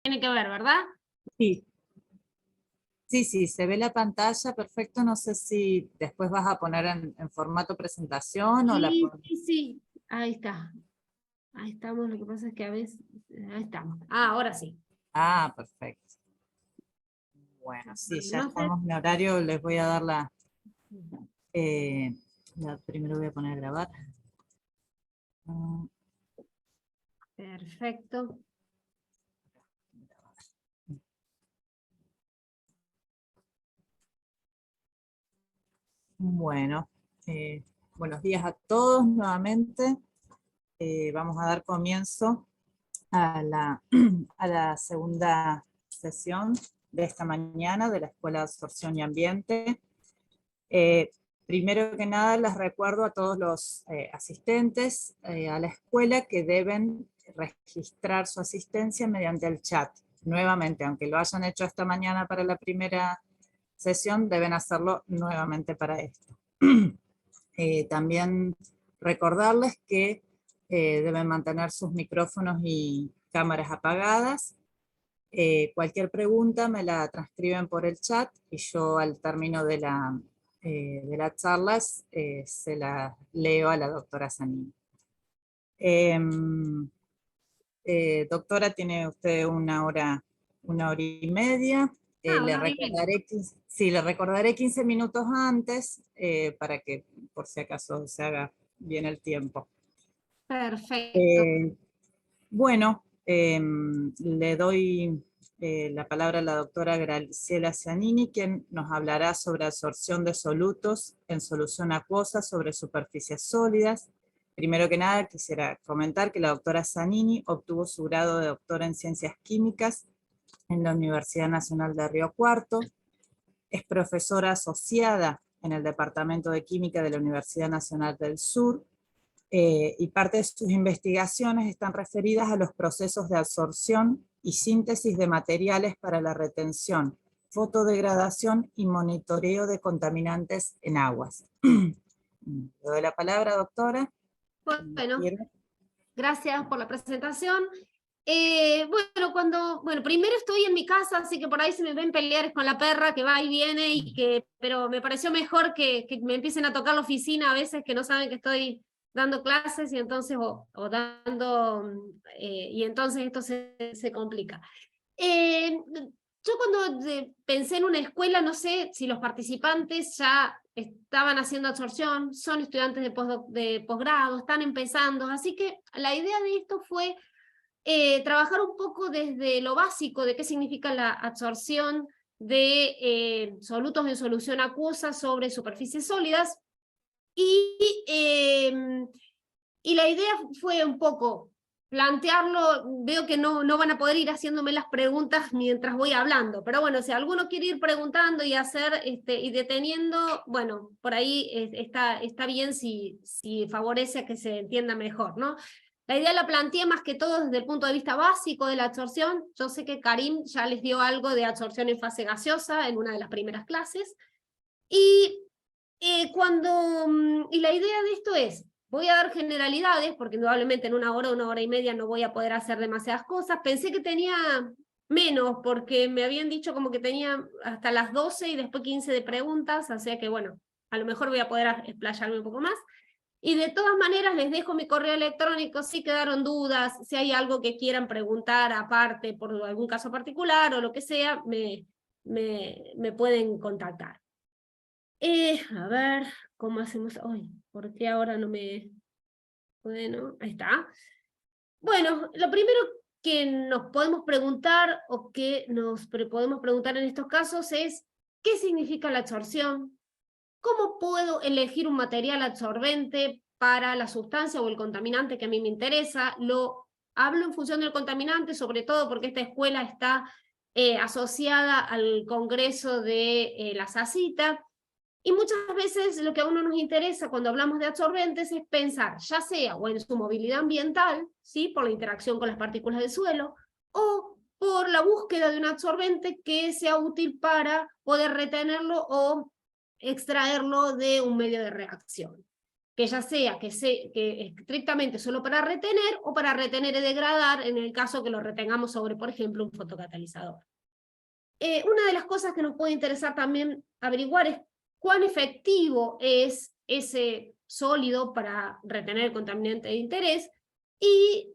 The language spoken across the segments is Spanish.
Tiene que ver, ¿verdad? Sí, sí, se ve la pantalla, perfecto. No sé si después vas a poner en formato presentación o la Sí, pones. sí, sí. Ahí está. Ahí estamos, lo que pasa es que a veces... Ahí estamos. Ah, ahora sí. Ah, perfecto. Bueno, sí, ya No sé. estamos en horario. Les voy a dar eh, primero voy a poner a grabar. Mm, Perfecto. Bueno, buenos días a todos nuevamente. Vamos a dar comienzo a la segunda sesión de esta mañana de la Escuela de Absorción y Ambiente. Primero que nada, les recuerdo a todos los asistentes a la escuela que deben registrar su asistencia mediante el chat. Nuevamente, aunque lo hayan hecho esta mañana para la primera sesión, deben hacerlo nuevamente para esto. También recordarles que deben mantener sus micrófonos y cámaras apagadas. Cualquier pregunta me la transcriben por el chat y yo al término de las charlas se la leo a la doctora Zanini. Doctora, tiene usted una hora y media. Ah, Le una hora y media. recordaré 15, sí, le recordaré 15 minutos antes para que por si acaso se haga bien el tiempo. Perfecto. Eh, bueno, le doy la palabra a la doctora Graciela Zanini, quien nos hablará sobre absorción de solutos en solución acuosa sobre superficies sólidas. Primero que nada, quisiera comentar que la doctora Zanini obtuvo su grado de doctora en Ciencias Químicas en la Universidad Nacional de Río Cuarto. Es profesora asociada en el Departamento de Química de la Universidad Nacional del Sur, y parte de sus investigaciones están referidas a los procesos de absorción y síntesis de materiales para la retención, fotodegradación y monitoreo de contaminantes en aguas. Le doy la palabra, doctora. Bueno, gracias por la presentación. Bueno, primero estoy en mi casa, así que por ahí se me ven pelear con la perra que va y viene, pero me pareció mejor que me empiecen a tocar la oficina a veces que no saben que estoy dando clases y entonces, y entonces esto se complica. Yo cuando pensé en una escuela, no sé si los participantes ya estaban haciendo absorción, son estudiantes de posgrado, están empezando, así que la idea de esto fue trabajar un poco desde lo básico de qué significa la absorción de solutos en solución acuosa sobre superficies sólidas y, eh, y la idea fue un poco plantearlo. Veo que no van a poder ir haciéndome las preguntas mientras voy hablando, pero bueno, si alguno quiere ir preguntando y hacer y deteniendo, bueno, por ahí está bien si favorece a que se entienda mejor, ¿no? La idea la planteé más que todo desde el punto de vista básico de la absorción. Yo sé que Karim ya les dio algo de absorción en fase gaseosa en una de las primeras clases, y y la idea de esto es, voy a dar generalidades, porque indudablemente en una hora y media no voy a poder hacer demasiadas cosas. Pensé que tenía menos, porque me habían dicho como que tenía hasta las 12 y después 15 de preguntas, o sea que bueno, a lo mejor voy a poder explayarme un poco más. Y de todas maneras les dejo mi correo electrónico si quedaron dudas, si hay algo que quieran preguntar aparte por algún caso particular o lo que sea, me pueden contactar. A ver, ¿cómo hacemos hoy? ¿Por qué ahora no me...? Bueno, ahí está. Bueno, lo primero que nos podemos preguntar o que podemos preguntar en estos casos es ¿qué significa la absorción? ¿Cómo puedo elegir un material absorbente para la sustancia o el contaminante que a mí me interesa? Lo hablo en función del contaminante, sobre todo porque esta escuela está asociada al Congreso de la SACITA. Y muchas veces lo que a uno nos interesa cuando hablamos de absorbentes es pensar, ya sea o en su movilidad ambiental, ¿sí? Por la interacción con las partículas del suelo, o por la búsqueda de un absorbente que sea útil para poder retenerlo o extraerlo de un medio de reacción. que ya sea que estrictamente solo para retener o para retener y degradar en el caso que lo retengamos sobre, por ejemplo, un fotocatalizador. Una de las cosas que nos puede interesar también averiguar es cuán efectivo es ese sólido para retener el contaminante de interés y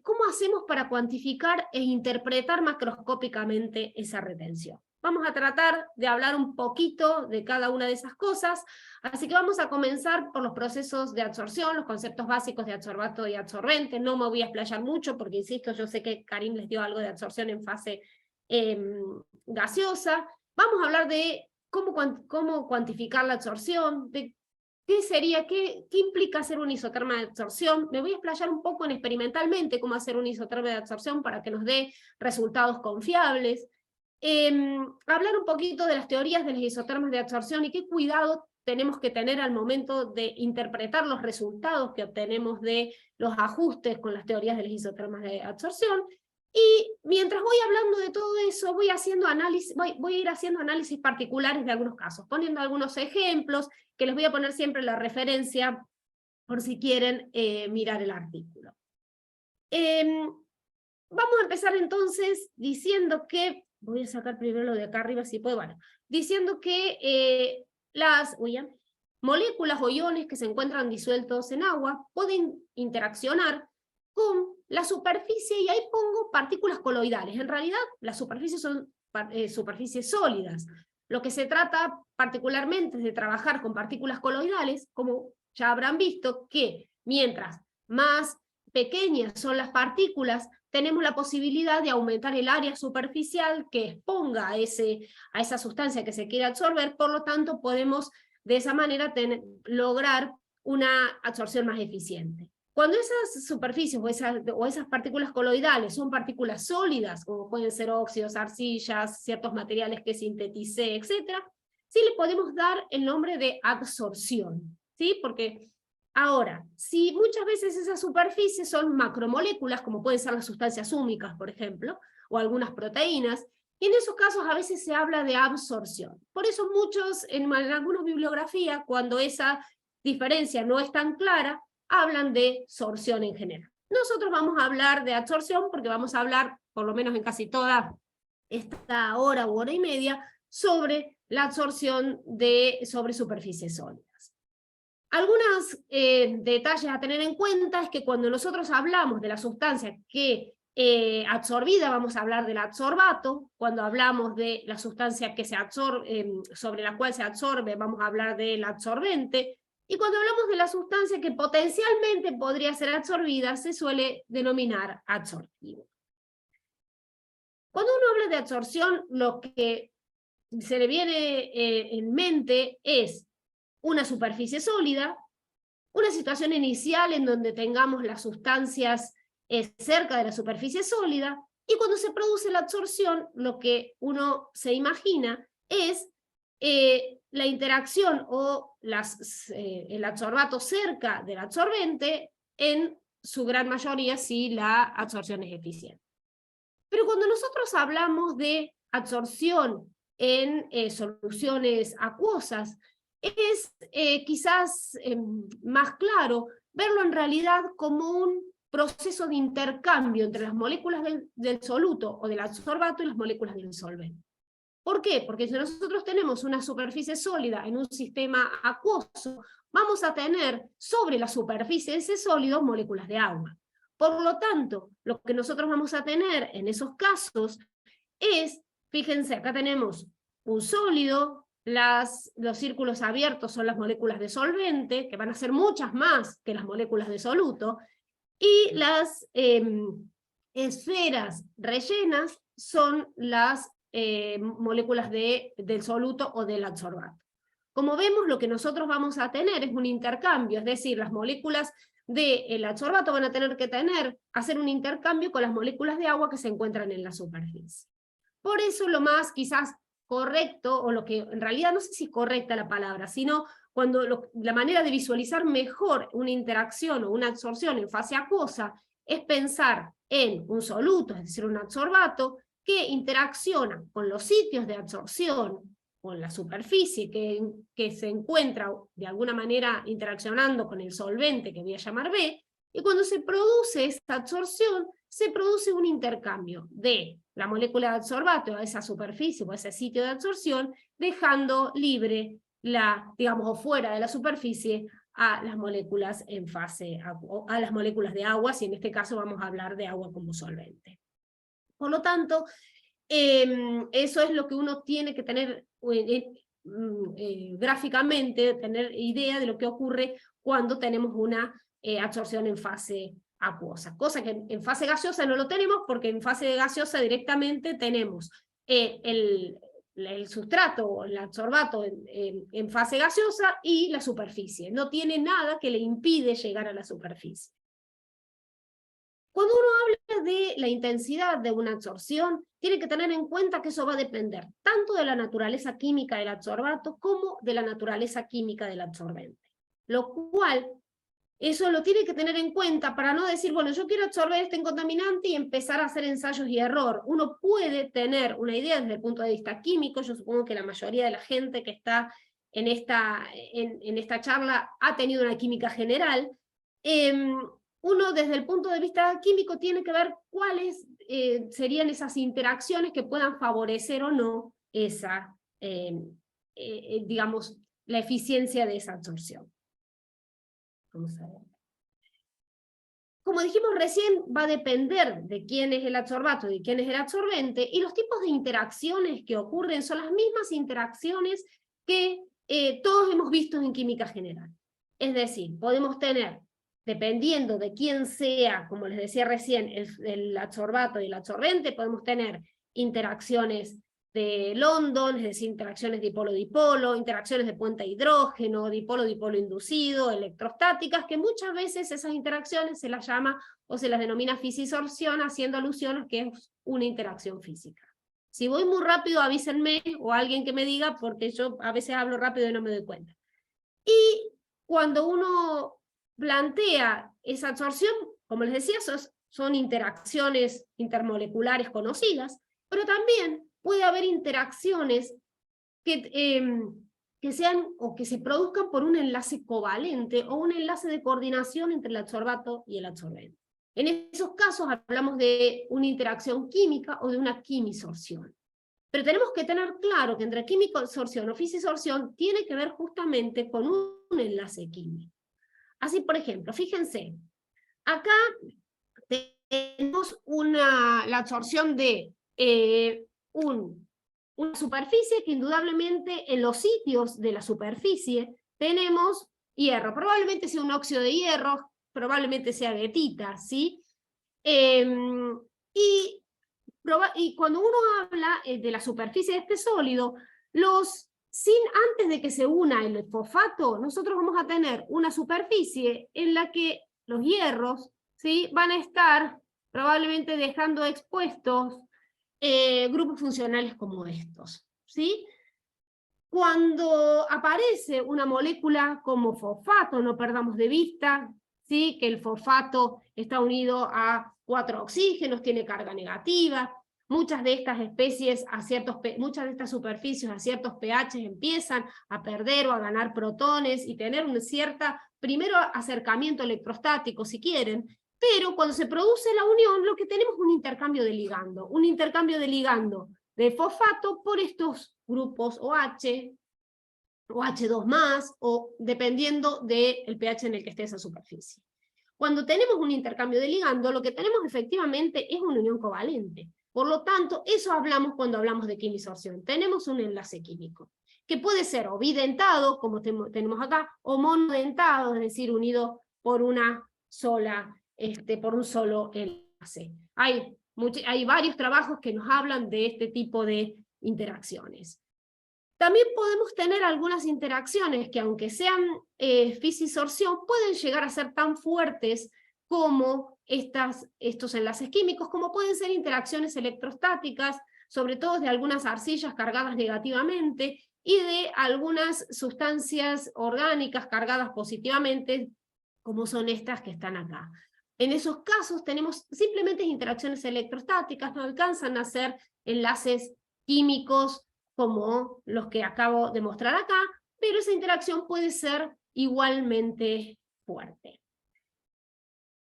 cómo hacemos para cuantificar e interpretar macroscópicamente esa retención. Vamos a tratar de hablar un poquito de cada una de esas cosas, así que vamos a comenzar por los procesos de absorción, los conceptos básicos de adsorbato y adsorbente. No me voy a explayar mucho porque, insisto, yo sé que Karim les dio algo de absorción en fase gaseosa. Vamos a hablar de cómo cuantificar la absorción, de qué sería, qué implica hacer un isoterma de absorción. Me voy a explayar un poco en experimentalmente cómo hacer un isoterma de absorción para que nos dé resultados confiables. Hablar un poquito de las teorías de los isotermas de absorción y qué cuidado tenemos que tener al momento de interpretar los resultados que obtenemos de los ajustes con las teorías de los isotermas de absorción. Y mientras voy hablando de todo eso, voy a ir haciendo análisis particulares de algunos casos, poniendo algunos ejemplos, que les voy a poner siempre la referencia por si quieren mirar el artículo. Vamos a empezar entonces diciendo que, voy a sacar primero lo de acá arriba si puedo, bueno, diciendo que las moléculas o iones que se encuentran disueltos en agua pueden interaccionar con la superficie, y ahí pongo partículas coloidales. En realidad, las superficies son superficies sólidas. Lo que se trata particularmente es de trabajar con partículas coloidales, como ya habrán visto, que mientras más pequeñas son las partículas, tenemos la posibilidad de aumentar el área superficial que exponga a esa sustancia que se quiere absorber, por lo tanto podemos de esa manera lograr una absorción más eficiente. Cuando esas superficies o esas partículas coloidales son partículas sólidas, como pueden ser óxidos, arcillas, ciertos materiales que sinteticé, etc., sí le podemos dar el nombre de absorción, ¿sí? Porque ahora, si muchas veces esas superficies son macromoléculas, como pueden ser las sustancias húmicas, por ejemplo, o algunas proteínas, y en esos casos a veces se habla de absorción. Por eso muchos, en algunas bibliografías, cuando esa diferencia no es tan clara, hablan de sorción en general. Nosotros vamos a hablar de absorción porque vamos a hablar, por lo menos en casi toda esta hora u hora y media, sobre la absorción sobre superficies sólidas. Algunos detalles a tener en cuenta es que cuando nosotros hablamos de la sustancia que absorbida, vamos a hablar del adsorbato. Cuando hablamos de la sustancia que se absorbe, sobre la cual se absorbe, vamos a hablar del adsorbente. Y cuando hablamos de la sustancia que potencialmente podría ser absorbida, se suele denominar adsortivo. Cuando uno habla de absorción, lo que se le viene en mente es una superficie sólida, una situación inicial en donde tengamos las sustancias cerca de la superficie sólida, y cuando se produce la absorción, lo que uno se imagina es la interacción o el adsorbato cerca del absorbente, en su gran mayoría si la absorción es eficiente. Pero cuando nosotros hablamos de absorción en soluciones acuosas, es quizás más claro verlo en realidad como un proceso de intercambio entre las moléculas del soluto o del adsorbato y las moléculas del solvente. ¿Por qué? Porque si nosotros tenemos una superficie sólida en un sistema acuoso, vamos a tener sobre la superficie de ese sólido moléculas de agua. Por lo tanto, lo que nosotros vamos a tener en esos casos es, fíjense, acá tenemos un sólido, los círculos abiertos son las moléculas de solvente, que van a ser muchas más que las moléculas de soluto, y las esferas rellenas son las moléculas del soluto o del adsorbato. Como vemos, lo que nosotros vamos a tener es un intercambio, es decir, las moléculas del adsorbato van a tener que hacer un intercambio con las moléculas de agua que se encuentran en la superficie. Por eso lo más quizás correcto, o lo que en realidad no sé si es correcta la palabra, sino la manera de visualizar mejor una interacción o una absorción en fase acuosa es pensar en un soluto, es decir, un adsorbato, que interacciona con los sitios de absorción o en la superficie que se encuentra de alguna manera interaccionando con el solvente que voy a llamar B, y cuando se produce esta absorción, se produce un intercambio de la molécula de adsorbato a esa superficie o a ese sitio de absorción, dejando libre digamos, o fuera de la superficie a las moléculas en fase, a las moléculas de agua, si en este caso vamos a hablar de agua como solvente. Por lo tanto, eso es lo que uno tiene que tener gráficamente, tener idea de lo que ocurre cuando tenemos una absorción en fase acuosa, cosa que en fase gaseosa no lo tenemos, porque en fase gaseosa directamente tenemos el sustrato o el adsorbato en fase gaseosa y la superficie. No tiene nada que le impide llegar a la superficie. Cuando uno habla de la intensidad de una absorción, tiene que tener en cuenta que eso va a depender tanto de la naturaleza química del adsorbato como de la naturaleza química del absorbente. Lo cual, eso lo tiene que tener en cuenta para no decir, bueno, yo quiero absorber este contaminante y empezar a hacer ensayos y error. Uno puede tener una idea desde el punto de vista químico. Yo supongo que la mayoría de la gente que está en esta charla ha tenido una química general. Uno desde el punto de vista químico tiene que ver cuáles serían esas interacciones que puedan favorecer o no esa, digamos, la eficiencia de esa absorción. Vamos a ver. Como dijimos recién, va a depender de quién es el adsorbato y de quién es el absorbente, y los tipos de interacciones que ocurren son las mismas interacciones que todos hemos visto en química general. Es decir, podemos tener, dependiendo de quién sea, como les decía recién, el adsorbato y el absorbente, podemos tener interacciones de London, es decir, interacciones dipolo-dipolo, interacciones de puente a hidrógeno, dipolo-dipolo inducido, electrostáticas, que muchas veces esas interacciones se las llama o se las denomina fisisorción, haciendo alusión a que es una interacción física. Si voy muy rápido, avísenme, o alguien que me diga, porque yo a veces hablo rápido y no me doy cuenta. Y cuando uno plantea esa absorción, como les decía, son interacciones intermoleculares conocidas, pero también puede haber interacciones que sean o que se produzcan por un enlace covalente o un enlace de coordinación entre el adsorbato y el absorbente. En esos casos hablamos de una interacción química o de una quimisorción. Pero tenemos que tener claro que entre quimisorción o fisisorción tiene que ver justamente con un enlace químico. Así, por ejemplo, fíjense, acá tenemos la absorción de una superficie que indudablemente en los sitios de la superficie tenemos hierro. Probablemente sea un óxido de hierro, probablemente sea guetita, ¿sí? Y cuando uno habla de la superficie de este sólido, antes de que se una el fosfato, nosotros vamos a tener una superficie en la que los hierros, ¿sí?, van a estar probablemente dejando expuestos grupos funcionales como estos, ¿sí? Cuando aparece una molécula como fosfato, no perdamos de vista, ¿sí?, que el fosfato está unido a 4 oxígenos, tiene carga negativa. Muchas de estas especies, muchas de estas superficies a ciertos pH empiezan a perder o a ganar protones y tener un primero acercamiento electrostático si quieren, pero cuando se produce la unión lo que tenemos es un intercambio de ligando de fosfato por estos grupos OH, o H2+, o dependiendo del pH en el que esté esa superficie. Cuando tenemos un intercambio de ligando, lo que tenemos efectivamente es una unión covalente. Por lo tanto, eso hablamos cuando hablamos de quimisorción. Tenemos un enlace químico, que puede ser o bidentado, como tenemos acá, o monodentado, es decir, unido por una sola, por un solo enlace. Hay varios trabajos que nos hablan de este tipo de interacciones. También podemos tener algunas interacciones que, aunque sean fisisorción, pueden llegar a ser tan fuertes como estos enlaces químicos, como pueden ser interacciones electrostáticas, sobre todo de algunas arcillas cargadas negativamente, y de algunas sustancias orgánicas cargadas positivamente, como son estas que están acá. En esos casos tenemos simplemente interacciones electrostáticas, no alcanzan a ser enlaces químicos como los que acabo de mostrar acá, pero esa interacción puede ser igualmente fuerte.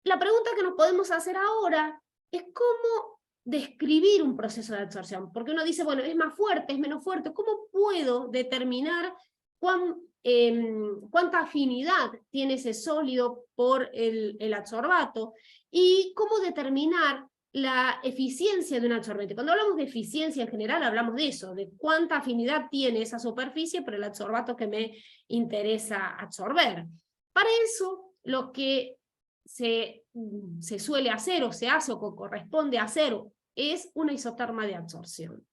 La pregunta que nos podemos hacer ahora es cómo describir un proceso de absorción, porque uno dice, bueno, es más fuerte, es menos fuerte, ¿cómo puedo determinar cuánta afinidad tiene ese sólido por el adsorbato? Y cómo determinar la eficiencia de un absorbente. Cuando hablamos de eficiencia en general, hablamos de eso, de cuánta afinidad tiene esa superficie por el adsorbato que me interesa absorber. Para eso, lo que se suele hacer, o se hace, o corresponde hacer, es una isoterma de absorción.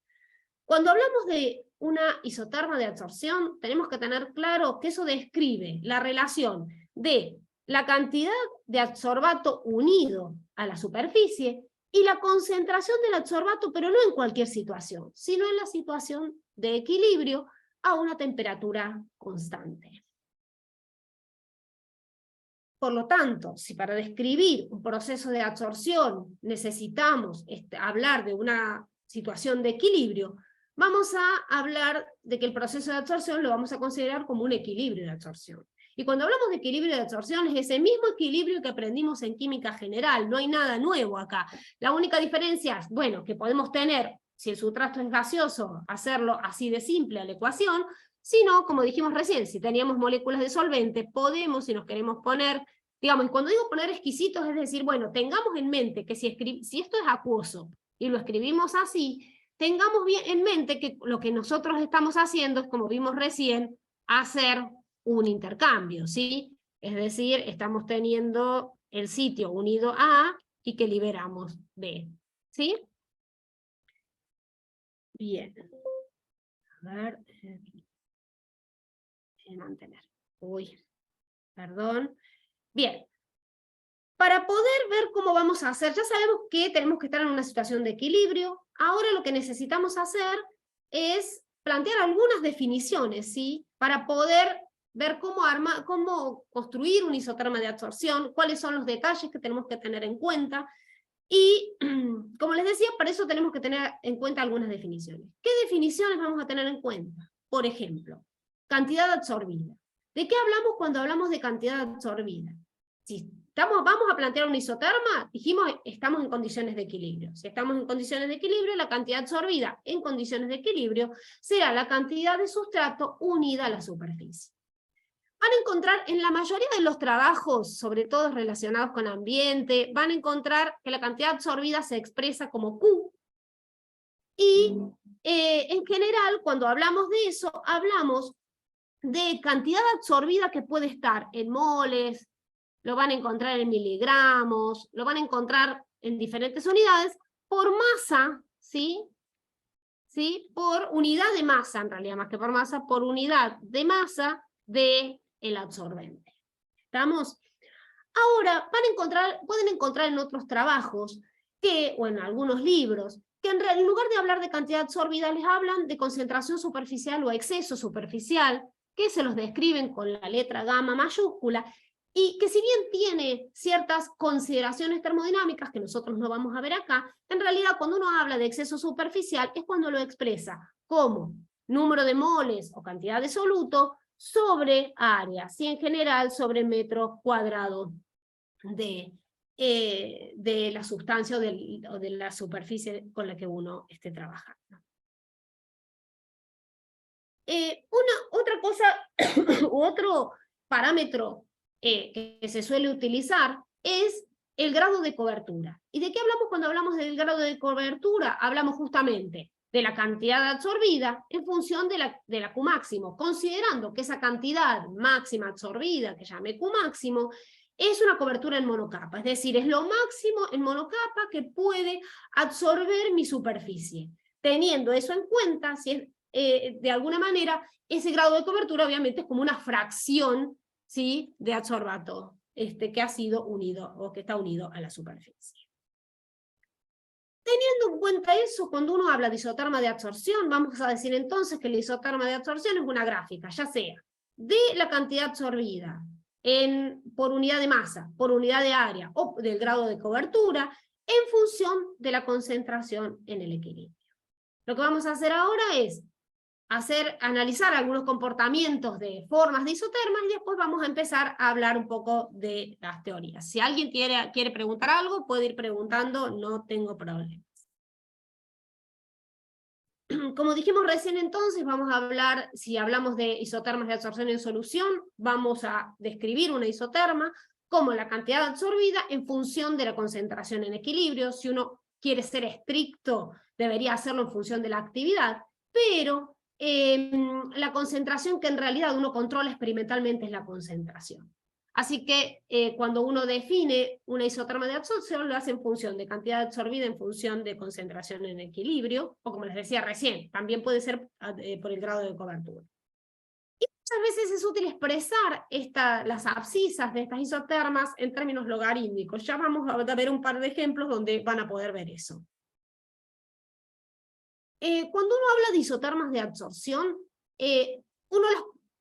Cuando hablamos de una isoterma de absorción, tenemos que tener claro que eso describe la relación de la cantidad de adsorbato unido a la superficie y la concentración del adsorbato, pero no en cualquier situación, sino en la situación de equilibrio a una temperatura constante. Por lo tanto, si para describir un proceso de absorción necesitamos hablar de una situación de equilibrio, vamos a hablar de que el proceso de absorción lo vamos a considerar como un equilibrio de absorción. Y cuando hablamos de equilibrio de absorción es ese mismo equilibrio que aprendimos en química general, no hay nada nuevo acá. La única diferencia es, bueno, que podemos tener, si el sustrato es gaseoso, hacerlo así de simple a la ecuación, si no, como dijimos recién, si teníamos moléculas de solvente, podemos, si nos queremos poner, digamos, y cuando digo poner exquisitos, es decir, bueno, tengamos en mente que si esto es acuoso y lo escribimos así, tengamos bien en mente que lo que nosotros estamos haciendo es, como vimos recién, hacer un intercambio, ¿sí? Es decir, estamos teniendo el sitio unido a A y que liberamos B, ¿sí? Bien. A ver. Mantener. Uy, perdón. Bien. Para poder ver cómo vamos a hacer, ya sabemos que tenemos que estar en una situación de equilibrio. Ahora lo que necesitamos hacer es plantear algunas definiciones, ¿sí? Para poder ver cómo construir un isoterma de absorción, cuáles son los detalles que tenemos que tener en cuenta. Y, como les decía, para eso tenemos que tener en cuenta algunas definiciones. ¿Qué definiciones vamos a tener en cuenta? Por ejemplo, cantidad absorbida. ¿De qué hablamos cuando hablamos de cantidad absorbida? Si vamos a plantear una isoterma, dijimos, estamos en condiciones de equilibrio. Si estamos en condiciones de equilibrio, la cantidad absorbida en condiciones de equilibrio será la cantidad de sustrato unida a la superficie. Van a encontrar en la mayoría de los trabajos, sobre todo relacionados con ambiente, van a encontrar que la cantidad absorbida se expresa como Q. Y en general, cuando hablamos de eso, hablamos de cantidad absorbida que puede estar en moles, lo van a encontrar en miligramos, lo van a encontrar en diferentes unidades, por masa, ¿sí? ¿Sí? Por unidad de masa, en realidad, más que por masa, por unidad de masa del absorbente. ¿Estamos? Ahora, pueden encontrar en otros trabajos, o en algunos libros, que en lugar de hablar de cantidad absorbida, les hablan de concentración superficial o exceso superficial, que se los describen con la letra gamma mayúscula, y que si bien tiene ciertas consideraciones termodinámicas que nosotros no vamos a ver acá, en realidad cuando uno habla de exceso superficial es cuando lo expresa como número de moles o cantidad de soluto sobre área, y en general sobre metro cuadrado de la sustancia o de la superficie con la que uno esté trabajando. Otra cosa, u otro parámetro que se suele utilizar es el grado de cobertura. ¿Y de qué hablamos cuando hablamos del grado de cobertura? Hablamos justamente de la cantidad absorbida en función de la Q máximo, considerando que esa cantidad máxima absorbida, que llame Q máximo, es una cobertura en monocapa, es decir, es lo máximo en monocapa que puede absorber mi superficie. Teniendo eso en cuenta, si es, de alguna manera, ese grado de cobertura obviamente es como una fracción, ¿sí?, de adsorbato que ha sido unido o que está unido a la superficie. Teniendo en cuenta eso, cuando uno habla de isoterma de absorción, vamos a decir entonces que la isoterma de absorción es una gráfica, ya sea de la cantidad absorbida por unidad de masa, por unidad de área o del grado de cobertura, en función de la concentración en el equilibrio. Lo que vamos a hacer ahora es analizar algunos comportamientos de formas de isotermas y después vamos a empezar a hablar un poco de las teorías. Si alguien quiere preguntar algo, puede ir preguntando, no tengo problema. Como dijimos recién entonces, vamos a hablar, si hablamos de isotermas de absorción en solución, vamos a describir una isoterma como la cantidad absorbida en función de la concentración en equilibrio. Si uno quiere ser estricto, debería hacerlo en función de la actividad, pero la concentración que en realidad uno controla experimentalmente es la concentración. Así que cuando uno define una isoterma de absorción, lo hace en función de cantidad absorbida en función de concentración en equilibrio, o como les decía recién, también puede ser por el grado de cobertura. Y muchas veces es útil expresar las abscisas de estas isotermas en términos logarítmicos. Ya vamos a ver un par de ejemplos donde van a poder ver eso. Cuando uno habla de isotermas de absorción,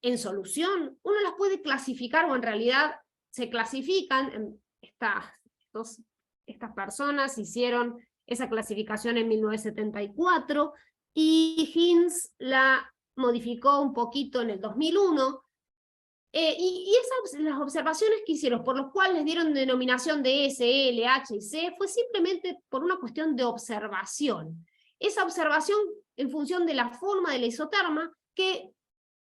en solución, uno las puede clasificar, o en realidad se clasifican. Estas personas hicieron esa clasificación en 1974, y Hinz la modificó un poquito en el 2001, las observaciones que hicieron, por los cuales dieron denominación de S, L, H y C, fue simplemente por una cuestión de observación. Esa observación en función de la forma de la isoterma, que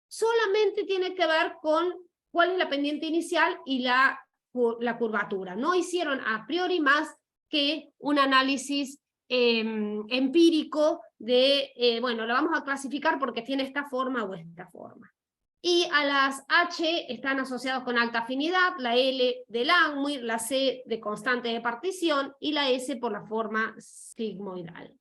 solamente tiene que ver con cuál es la pendiente inicial y la curvatura. No hicieron a priori más que un análisis empírico de, bueno, lo vamos a clasificar porque tiene esta forma o esta forma. Y a las H están asociados con alta afinidad, la L de Langmuir, la C de constante de partición y la S por la forma sigmoidal.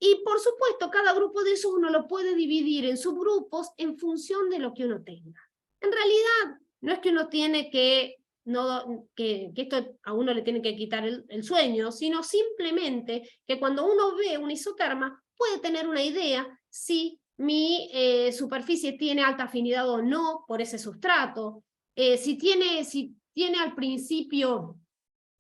Y por supuesto, cada grupo de esos uno lo puede dividir en subgrupos en función de lo que uno tenga. En realidad, no es que uno tiene que esto a uno le tiene que quitar el sueño, sino simplemente que cuando uno ve una isoterma, puede tener una idea si mi superficie tiene alta afinidad o no por ese sustrato, si tiene al principio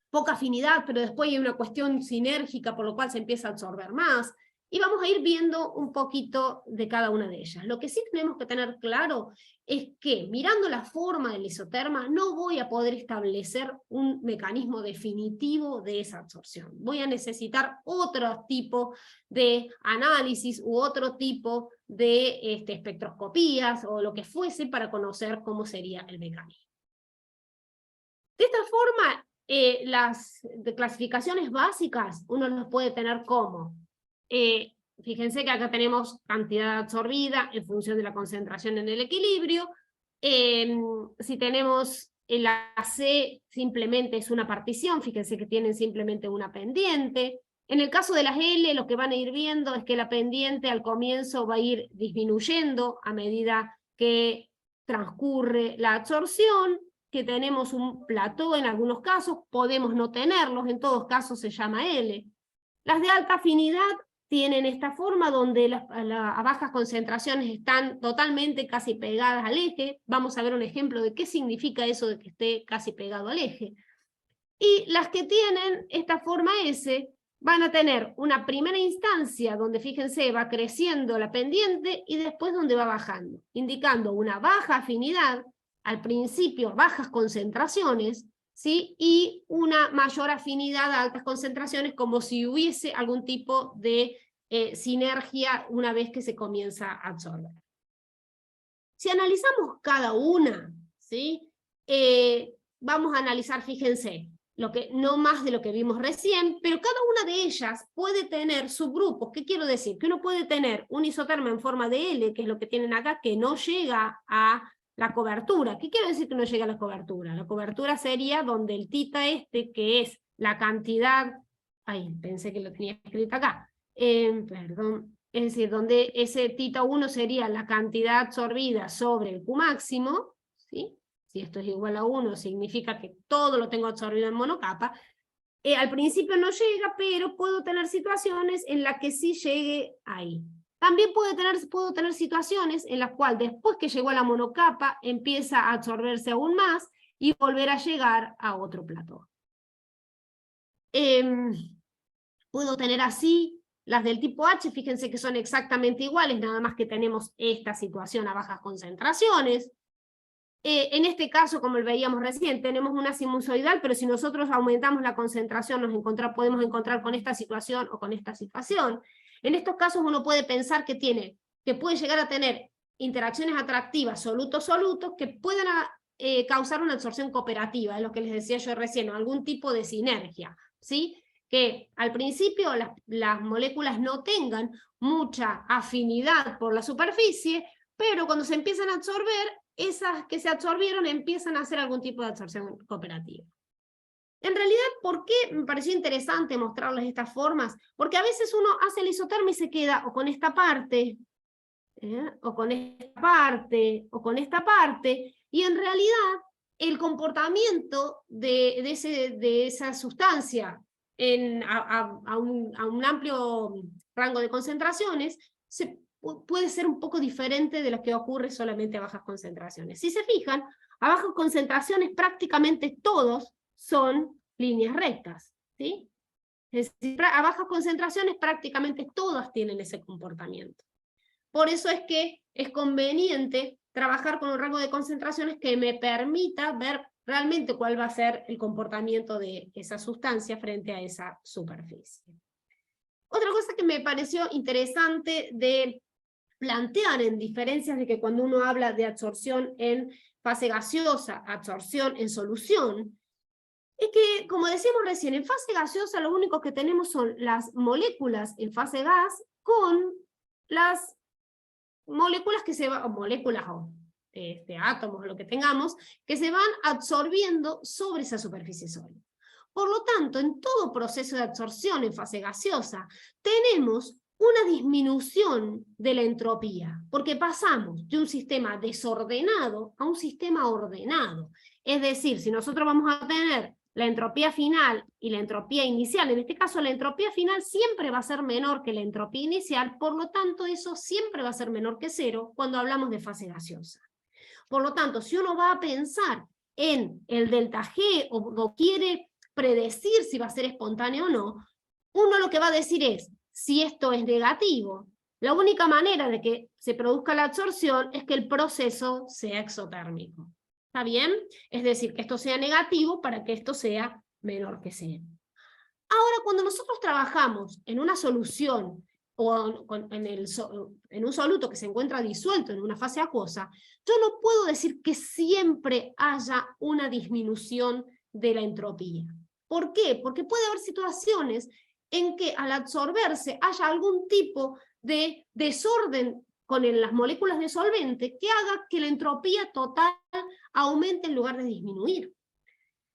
poca afinidad, pero después hay una cuestión sinérgica por lo cual se empieza a absorber más. Y vamos a ir viendo un poquito de cada una de ellas. Lo que sí tenemos que tener claro es que mirando la forma del isoterma no voy a poder establecer un mecanismo definitivo de esa absorción. Voy a necesitar otro tipo de análisis u otro tipo de espectroscopías o lo que fuese para conocer cómo sería el mecanismo. De esta forma, las clasificaciones básicas uno las puede tener como fíjense que acá tenemos cantidad absorbida en función de la concentración en el equilibrio. Si tenemos la C, simplemente es una partición, fíjense que tienen simplemente una pendiente. En el caso de las L, lo que van a ir viendo es que la pendiente al comienzo va a ir disminuyendo a medida que transcurre la absorción, que tenemos un plató en algunos casos, podemos no tenerlos, en todos casos se llama L. Las de alta afinidad tienen esta forma donde a bajas concentraciones están totalmente casi pegadas al eje. Vamos a ver un ejemplo de qué significa eso de que esté casi pegado al eje. Y las que tienen esta forma S van a tener una primera instancia donde, fíjense, va creciendo la pendiente y después donde va bajando, indicando una baja afinidad, al principio bajas concentraciones, ¿sí? Y una mayor afinidad a altas concentraciones, como si hubiese algún tipo de sinergia una vez que se comienza a absorber. Si analizamos cada una, ¿sí? Vamos a analizar, fíjense, no más de lo que vimos recién, pero cada una de ellas puede tener subgrupos. ¿Qué quiero decir? Que uno puede tener un isoterma en forma de L, que es lo que tienen acá, que no llega a la cobertura. ¿Qué quiere decir que no llega a la cobertura? La cobertura sería donde el tita que es la cantidad, ay, pensé que lo tenía escrito acá, perdón, es decir, donde ese tita 1 sería la cantidad absorbida sobre el Q máximo, ¿sí? Si esto es igual a 1, significa que todo lo tengo absorbido en monocapa. Al principio no llega, pero puedo tener situaciones en las que sí llegue ahí. También puedo tener situaciones en las cuales después que llegó a la monocapa empieza a absorberse aún más y volver a llegar a otro plató. Puedo tener así Las del tipo H, fíjense que son exactamente iguales, nada más que tenemos esta situación a bajas concentraciones. En este caso, como lo veíamos recién, tenemos una sinusoidal, pero si nosotros aumentamos la concentración, podemos encontrar con esta situación o con esta situación. En estos casos uno puede pensar que puede llegar a tener interacciones atractivas solutos-solutos que puedan causar una absorción cooperativa, es lo que les decía yo recién, o algún tipo de sinergia, ¿sí? Que al principio las moléculas no tengan mucha afinidad por la superficie, pero cuando se empiezan a absorber, esas que se absorbieron empiezan a hacer algún tipo de absorción cooperativa. En realidad, ¿por qué me pareció interesante mostrarles estas formas? Porque a veces uno hace el isotermo y se queda o con esta parte, o con esta parte, o con esta parte, y en realidad el comportamiento de esa sustancia a un amplio rango de concentraciones puede ser un poco diferente de lo que ocurre solamente a bajas concentraciones. Si se fijan, a bajas concentraciones prácticamente todos son líneas rectas, ¿sí? Es decir, a bajas concentraciones prácticamente todas tienen ese comportamiento. Por eso es que es conveniente trabajar con un rango de concentraciones que me permita ver realmente cuál va a ser el comportamiento de esa sustancia frente a esa superficie. Otra cosa que me pareció interesante de plantear en diferencias de que cuando uno habla de absorción en fase gaseosa, absorción en solución, es que, como decíamos recién, en fase gaseosa lo único que tenemos son las moléculas en fase gas con las moléculas que se van, o moléculas o átomos o lo que tengamos, que se van absorbiendo sobre esa superficie sólida. Por lo tanto, en todo proceso de absorción en fase gaseosa, tenemos una disminución de la entropía, porque pasamos de un sistema desordenado a un sistema ordenado. Es decir, si nosotros vamos a tener la entropía final y la entropía inicial, en este caso la entropía final siempre va a ser menor que la entropía inicial, por lo tanto eso siempre va a ser menor que cero cuando hablamos de fase gaseosa. Por lo tanto, si uno va a pensar en el delta G o quiere predecir si va a ser espontáneo o no, uno lo que va a decir es, si esto es negativo, la única manera de que se produzca la absorción es que el proceso sea exotérmico. ¿Está bien? Es decir, que esto sea negativo para que esto sea menor que cero. Ahora, cuando nosotros trabajamos en una solución o en un soluto que se encuentra disuelto en una fase acuosa, yo no puedo decir que siempre haya una disminución de la entropía. ¿Por qué? Porque puede haber situaciones en que al absorberse haya algún tipo de desorden con las moléculas de solvente que haga que la entropía total aumente en lugar de disminuir.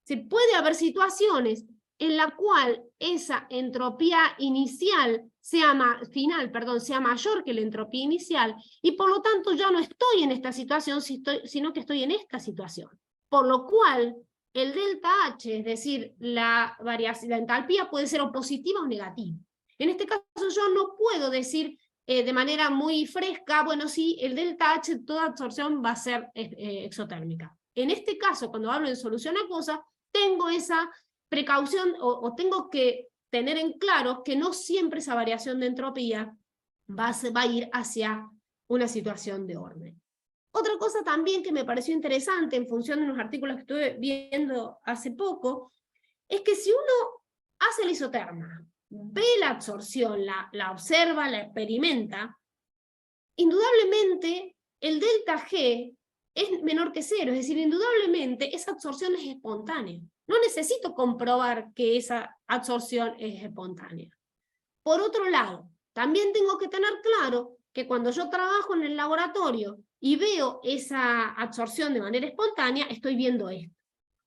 Se puede haber situaciones en la cual esa entropía inicial sea mayor que la entropía inicial, y por lo tanto ya no estoy en esta situación, sino que estoy en esta situación. Por lo cual, el delta H, es decir, la entalpía puede ser o positiva o negativa. En este caso yo no puedo decir de manera muy fresca, bueno, sí, el delta H, toda absorción va a ser exotérmica. En este caso, cuando hablo de solución acuosa, tengo esa precaución o tengo que tener en claro que no siempre esa variación de entropía va a ir hacia una situación de orden. Otra cosa también que me pareció interesante en función de unos artículos que estuve viendo hace poco, es que si uno hace la isoterma, ve la absorción, la observa, la experimenta, indudablemente el delta G es menor que cero, es decir, indudablemente esa absorción es espontánea. No necesito comprobar que esa absorción es espontánea. Por otro lado, también tengo que tener claro que cuando yo trabajo en el laboratorio y veo esa absorción de manera espontánea, estoy viendo esto.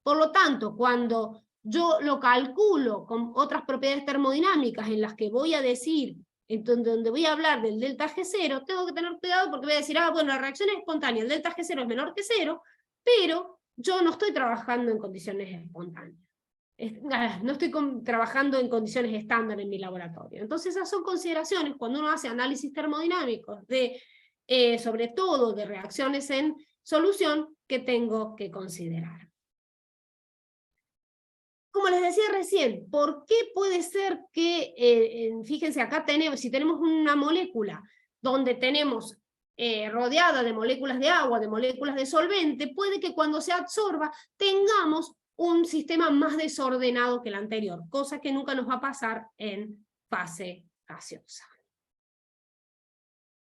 Por lo tanto, cuando yo lo calculo con otras propiedades termodinámicas en las que voy a decir, donde voy a hablar del delta G0, tengo que tener cuidado porque voy a decir, bueno, la reacción es espontánea, el delta G0 es menor que cero, pero yo no estoy trabajando en condiciones espontáneas. No estoy trabajando en condiciones estándar en mi laboratorio. Entonces esas son consideraciones cuando uno hace análisis termodinámicos, sobre todo de reacciones en solución, que tengo que considerar. como les decía recién, ¿por qué puede ser que, fíjense, acá tenemos, si tenemos una molécula donde tenemos rodeada de moléculas de agua, de moléculas de solvente, puede que cuando se absorba tengamos un sistema más desordenado que el anterior, cosa que nunca nos va a pasar en fase gaseosa.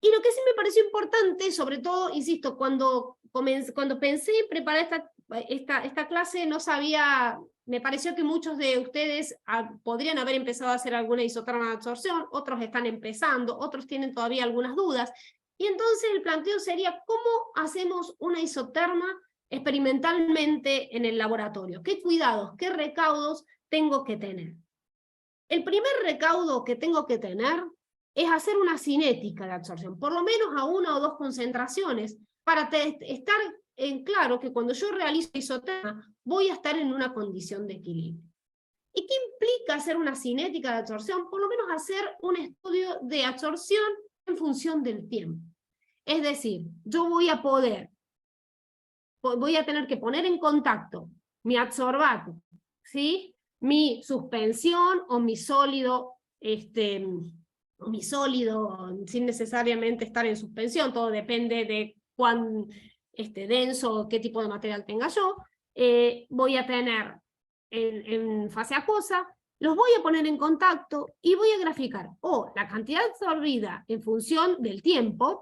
Y lo que sí me pareció importante, sobre todo, insisto, cuando pensé en preparar esta clase, no sabía, me pareció que muchos de ustedes podrían haber empezado a hacer alguna isoterma de absorción, otros están empezando, otros tienen todavía algunas dudas, y entonces el planteo sería, ¿cómo hacemos una isoterma experimentalmente en el laboratorio? ¿Qué cuidados, qué recaudos tengo que tener? El primer recaudo que tengo que tener es hacer una cinética de absorción, por lo menos a 1 o 2 concentraciones, para estar en claro que cuando yo realizo isoterma voy a estar en una condición de equilibrio. ¿Y qué implica hacer una cinética de absorción? Por lo menos hacer un estudio de absorción en función del tiempo. Es decir, yo voy a tener que poner en contacto mi adsorbato, ¿sí? Mi suspensión o mi sólido, sin necesariamente estar en suspensión, todo depende de cuán denso o qué tipo de material tenga yo. Voy a tener en fase acuosa, los voy a poner en contacto y voy a graficar la cantidad absorbida en función del tiempo,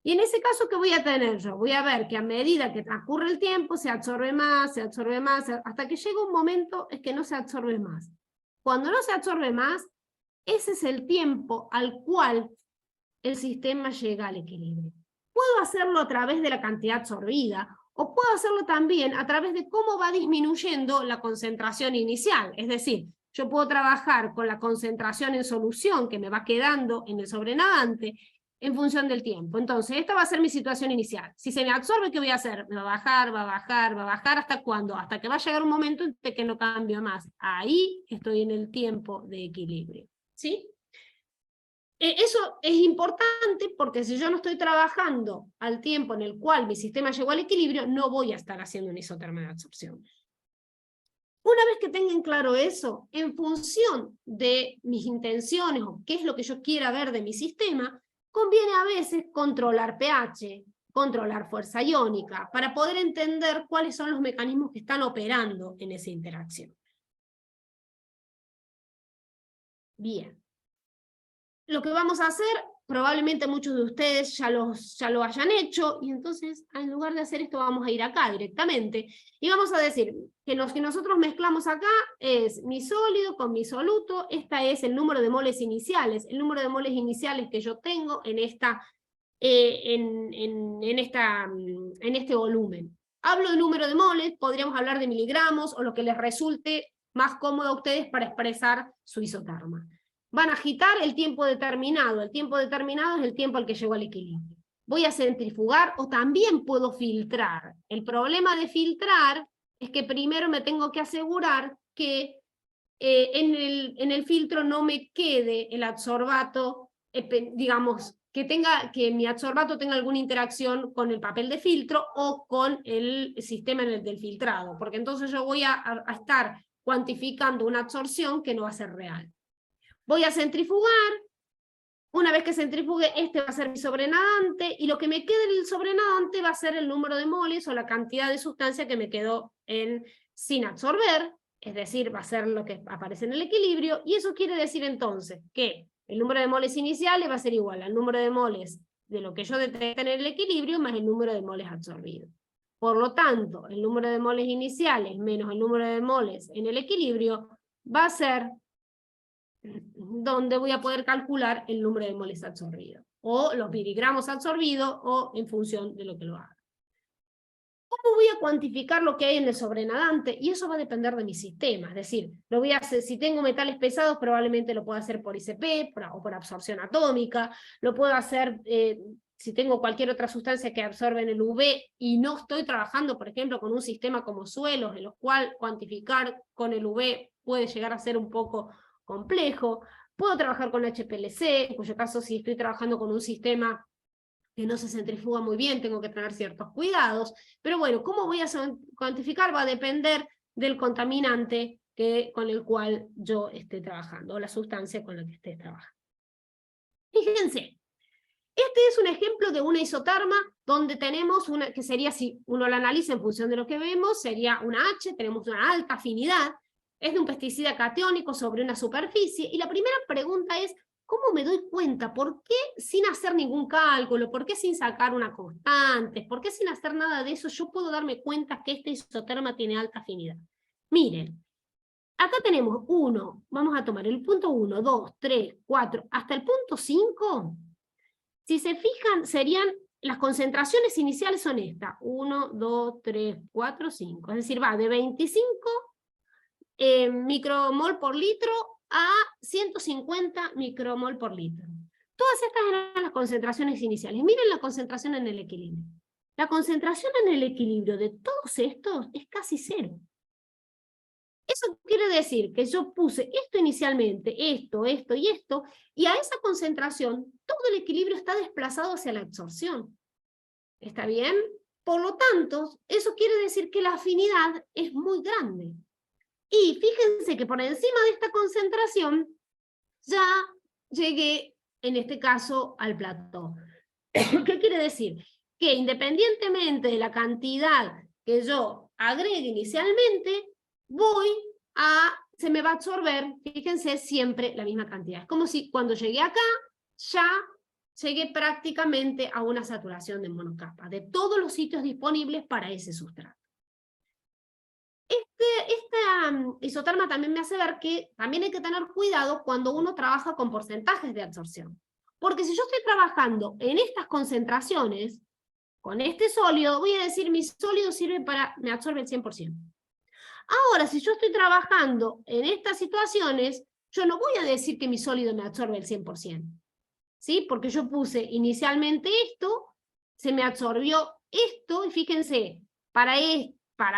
y en ese caso, ¿qué voy a tener yo? Voy a ver que a medida que transcurre el tiempo se absorbe más, hasta que llega un momento en que no se absorbe más. Cuando no se absorbe más, ese es el tiempo al cual el sistema llega al equilibrio. Puedo hacerlo a través de la cantidad absorbida, o puedo hacerlo también a través de cómo va disminuyendo la concentración inicial. Es decir, yo puedo trabajar con la concentración en solución que me va quedando en el sobrenadante en función del tiempo. Entonces, esta va a ser mi situación inicial. Si se me absorbe, ¿qué voy a hacer? Me va a bajar, va a bajar, va a bajar, ¿hasta cuándo? Hasta que va a llegar un momento en que no cambio más. Ahí estoy en el tiempo de equilibrio. ¿Sí? Eso es importante porque si yo no estoy trabajando al tiempo en el cual mi sistema llegó al equilibrio, no voy a estar haciendo una isoterma de absorción. Una vez que tengan claro eso, en función de mis intenciones o qué es lo que yo quiera ver de mi sistema, conviene a veces controlar pH, controlar fuerza iónica, para poder entender cuáles son los mecanismos que están operando en esa interacción. Bien. Lo que vamos a hacer, probablemente muchos de ustedes ya lo hayan hecho, y entonces en lugar de hacer esto vamos a ir acá directamente, y vamos a decir que lo que nosotros mezclamos acá es mi sólido con mi soluto. Esta es el número de moles iniciales, que yo tengo en este volumen. Hablo de número de moles, podríamos hablar de miligramos, o lo que les resulte más cómodo a ustedes para expresar su isoterma. Van a agitar el tiempo determinado es el tiempo al que llegó al equilibrio. Voy a centrifugar o también puedo filtrar. El problema de filtrar es que primero me tengo que asegurar que en el filtro no me quede el adsorbato, digamos, que mi adsorbato tenga alguna interacción con el papel de filtro o con el sistema del filtrado, porque entonces yo voy a estar cuantificando una absorción que no va a ser real. Voy a centrifugar. Una vez que centrifugue, este va a ser mi sobrenadante, y lo que me quede en el sobrenadante va a ser el número de moles o la cantidad de sustancia que me quedó sin absorber, es decir, va a ser lo que aparece en el equilibrio, y eso quiere decir entonces que el número de moles iniciales va a ser igual al número de moles de lo que yo detecté en el equilibrio más el número de moles absorbidos. Por lo tanto, el número de moles iniciales menos el número de moles en el equilibrio va a ser donde voy a poder calcular el número de moles absorbidos, o los miligramos absorbidos, o en función de lo que lo haga. ¿Cómo voy a cuantificar lo que hay en el sobrenadante? Y eso va a depender de mi sistema, es decir, lo voy a hacer, si tengo metales pesados, probablemente lo pueda hacer por ICP, o por absorción atómica, lo puedo hacer si tengo cualquier otra sustancia que absorbe en el UV, y no estoy trabajando, por ejemplo, con un sistema como suelos, en los cuales cuantificar con el UV puede llegar a ser un poco complejo. Puedo trabajar con HPLC, en cuyo caso si estoy trabajando con un sistema que no se centrifuga muy bien, tengo que tener ciertos cuidados, pero bueno, ¿cómo voy a cuantificar? Va a depender del contaminante con el cual yo esté trabajando, o la sustancia con la que esté trabajando. Fíjense, este es un ejemplo de una isoterma donde tenemos una, que sería, si uno la analiza en función de lo que vemos, sería una H, tenemos una alta afinidad, es de un pesticida catiónico sobre una superficie, y la primera pregunta es, ¿cómo me doy cuenta? ¿Por qué sin hacer ningún cálculo? ¿Por qué sin sacar una constante? ¿Por qué sin hacer nada de eso yo puedo darme cuenta que esta isoterma tiene alta afinidad? Miren, acá tenemos 1, vamos a tomar el punto 1, 2, 3, 4, hasta el punto 5. Si se fijan, serían, las concentraciones iniciales son estas, 1, 2, 3, 4, 5. Es decir, va de 25 micromol por litro a 150 micromol por litro. Todas estas eran las concentraciones iniciales. Miren la concentración en el equilibrio. La concentración en el equilibrio de todos estos es casi 0. Eso quiere decir que yo puse esto inicialmente, esto y esto, y a esa concentración todo el equilibrio está desplazado hacia la absorción. ¿Está bien? Por lo tanto, eso quiere decir que la afinidad es muy grande. Y fíjense que por encima de esta concentración ya llegué, en este caso, al plató. ¿Qué quiere decir? Que independientemente de la cantidad que yo agregue inicialmente, se me va a absorber, fíjense, siempre la misma cantidad. Es como si cuando llegué acá, ya llegué prácticamente a una saturación de monocapa, de todos los sitios disponibles para ese sustrato. Esta isoterma también me hace ver que también hay que tener cuidado cuando uno trabaja con porcentajes de absorción. Porque si yo estoy trabajando en estas concentraciones, con este sólido, voy a decir mi sólido sirve para, me absorbe el 100%. Ahora, si yo estoy trabajando en estas situaciones, yo no voy a decir que mi sólido me absorbe el 100%. ¿Sí? Porque yo puse inicialmente esto, se me absorbió esto, y fíjense, para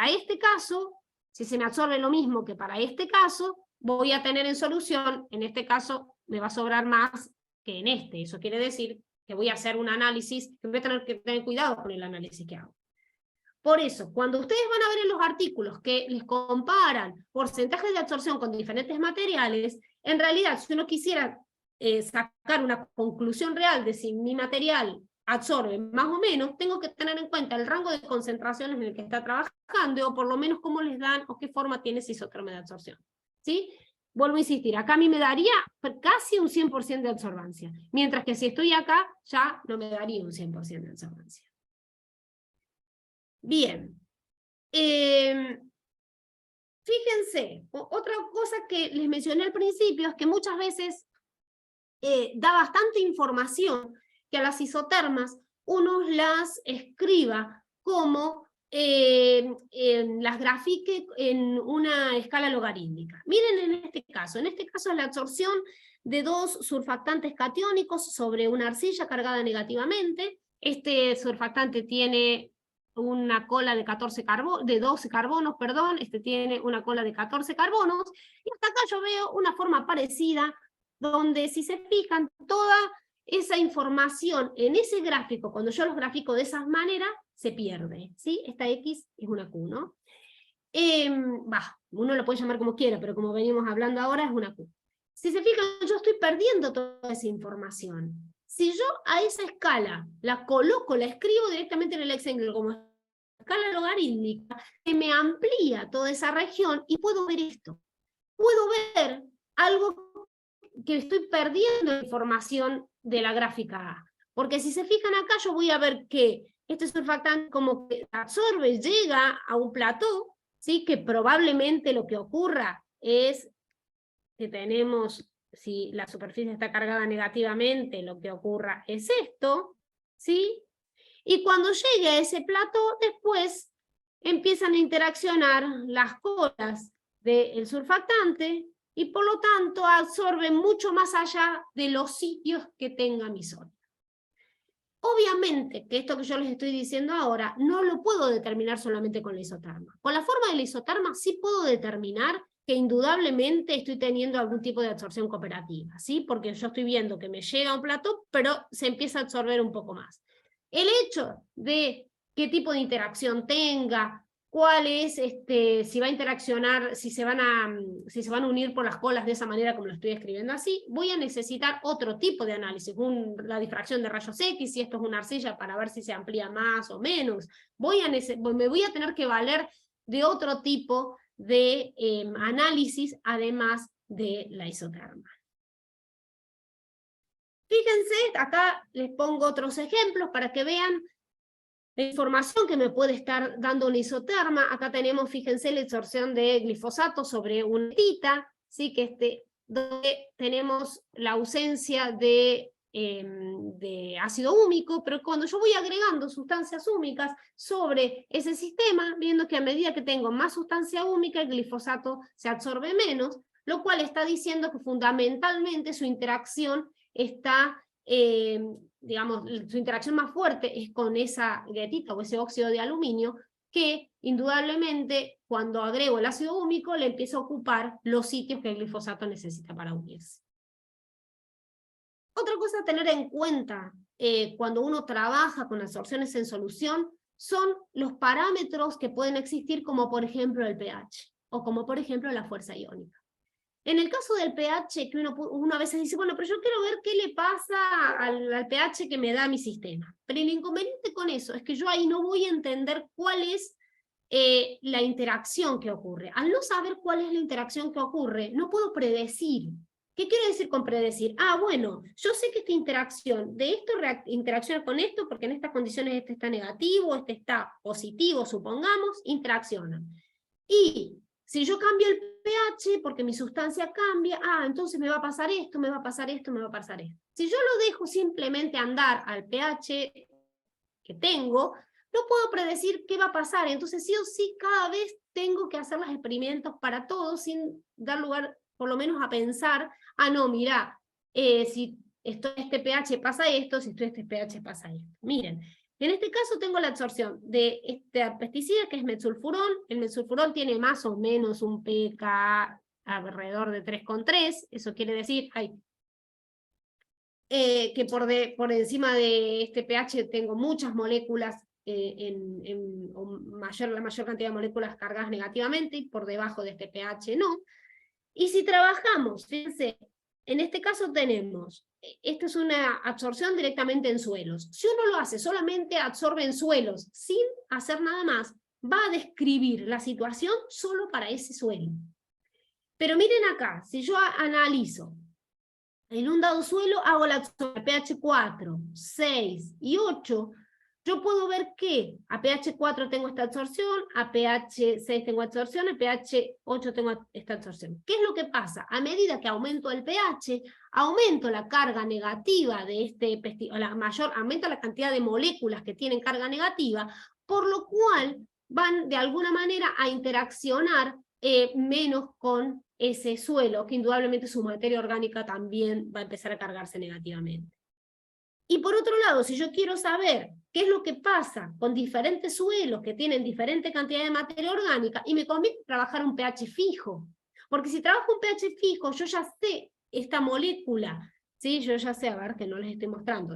este caso, si se me absorbe lo mismo que para este caso, voy a tener en solución, en este caso me va a sobrar más que en este. Eso quiere decir que voy a hacer un análisis, que voy a tener que tener cuidado con el análisis que hago. Por eso, cuando ustedes van a ver en los artículos que les comparan porcentajes de absorción con diferentes materiales, en realidad, si uno quisiera sacar una conclusión real de si mi material absorbe más o menos, tengo que tener en cuenta el rango de concentraciones en el que está trabajando, o por lo menos cómo les dan, o qué forma tiene esa isoterma de absorción. ¿Sí? Vuelvo a insistir, acá a mí me daría casi un 100% de absorbancia, mientras que si estoy acá, ya no me daría un 100% de absorbancia. Bien. Fíjense, otra cosa que les mencioné al principio es que muchas veces da bastante información que a las isotermas uno las escriba como las grafique en una escala logarítmica. Miren en este caso es la absorción de 2 surfactantes catiónicos sobre una arcilla cargada negativamente. Este surfactante tiene una cola de 12 carbonos, perdón, este tiene una cola de 14 carbonos, y hasta acá yo veo una forma parecida, donde si se fijan, toda esa información en ese gráfico, cuando yo los grafico de esa manera, se pierde, ¿sí? Esta X es una Q, ¿no? Uno lo puede llamar como quiera, pero como venimos hablando ahora, es una Q. Si se fijan, yo estoy perdiendo toda esa información. Si yo a esa escala la coloco, la escribo directamente en el Excel como escala logarítmica, se me amplía toda esa región y puedo ver esto. Puedo ver algo que estoy perdiendo información de la gráfica A. Porque si se fijan acá, yo voy a ver que este surfactante como que absorbe, llega a un plató, ¿sí? Que probablemente lo que ocurra es que tenemos, si la superficie está cargada negativamente, lo que ocurra es esto, ¿sí? Y cuando llegue a ese plató, después empiezan a interaccionar las colas del surfactante, y por lo tanto absorbe mucho más allá de los sitios que tenga mi sólido. Obviamente que esto que yo les estoy diciendo ahora no lo puedo determinar solamente con la isoterma. Con la forma de la isoterma sí puedo determinar que indudablemente estoy teniendo algún tipo de absorción cooperativa, ¿sí? Porque yo estoy viendo que me llega a un plató, pero se empieza a absorber un poco más. El hecho de qué tipo de interacción tenga, cuál es, si va a interaccionar, si se van a unir por las colas de esa manera como lo estoy escribiendo así, voy a necesitar otro tipo de análisis, la difracción de rayos X, si esto es una arcilla para ver si se amplía más o menos, me voy a tener que valer de otro tipo de análisis, además de la isoterma. Fíjense, acá les pongo otros ejemplos para que vean la información que me puede estar dando una isoterma. Acá tenemos, fíjense, la absorción de glifosato sobre una tita, ¿sí? Donde tenemos la ausencia de ácido húmico, pero cuando yo voy agregando sustancias húmicas sobre ese sistema, viendo que a medida que tengo más sustancia húmica, el glifosato se absorbe menos, lo cual está diciendo que fundamentalmente su interacción está, digamos, su interacción más fuerte es con esa guetita o ese óxido de aluminio, que indudablemente cuando agrego el ácido húmico le empiezo a ocupar los sitios que el glifosato necesita para unirse. Otra cosa a tener en cuenta cuando uno trabaja con absorciones en solución son los parámetros que pueden existir, como por ejemplo el pH o como por ejemplo la fuerza iónica. En el caso del pH, que uno a veces dice, bueno, pero yo quiero ver qué le pasa al pH que me da mi sistema. Pero el inconveniente con eso es que yo ahí no voy a entender cuál es la interacción que ocurre. Al no saber cuál es la interacción que ocurre, no puedo predecir. ¿Qué quiero decir con predecir? Ah, bueno, yo sé que esta interacción de esto interacciona con esto, porque en estas condiciones este está negativo, este está positivo, supongamos, interaccionan. Y si yo cambio el pH porque mi sustancia cambia, entonces me va a pasar esto, me va a pasar esto, me va a pasar esto. Si yo lo dejo simplemente andar al pH que tengo, no puedo predecir qué va a pasar. Entonces sí o sí cada vez tengo que hacer los experimentos para todo sin dar lugar por lo menos a pensar, no, mira, si estoy en este pH pasa esto, si estoy en este pH pasa esto. Miren, en este caso tengo la absorción de este pesticida que es metsulfurón. El metsulfurón tiene más o menos un pK alrededor de 3,3, eso quiere decir que por encima de este pH tengo muchas moléculas, la mayor cantidad de moléculas cargadas negativamente, y por debajo de este pH no. Y si trabajamos, fíjense, en este caso tenemos, esto es una absorción directamente en suelos. Si uno lo hace solamente absorbe en suelos, sin hacer nada más, va a describir la situación solo para ese suelo. Pero miren acá, si yo analizo en un dado suelo, hago la absorción pH 4, 6 y 8, yo puedo ver que a pH 4 tengo esta absorción, a pH 6 tengo absorción, a pH 8 tengo esta absorción. ¿Qué es lo que pasa? A medida que aumento el pH, aumento la carga negativa de este pesticida, aumenta la cantidad de moléculas que tienen carga negativa, por lo cual van de alguna manera a interaccionar menos con ese suelo, que indudablemente su materia orgánica también va a empezar a cargarse negativamente. Y por otro lado, si yo quiero saber qué es lo que pasa con diferentes suelos que tienen diferente cantidad de materia orgánica, y me conviene trabajar un pH fijo, porque si trabajo un pH fijo, yo ya sé esta molécula, ¿sí? Yo ya sé, a ver, que no les estoy mostrando,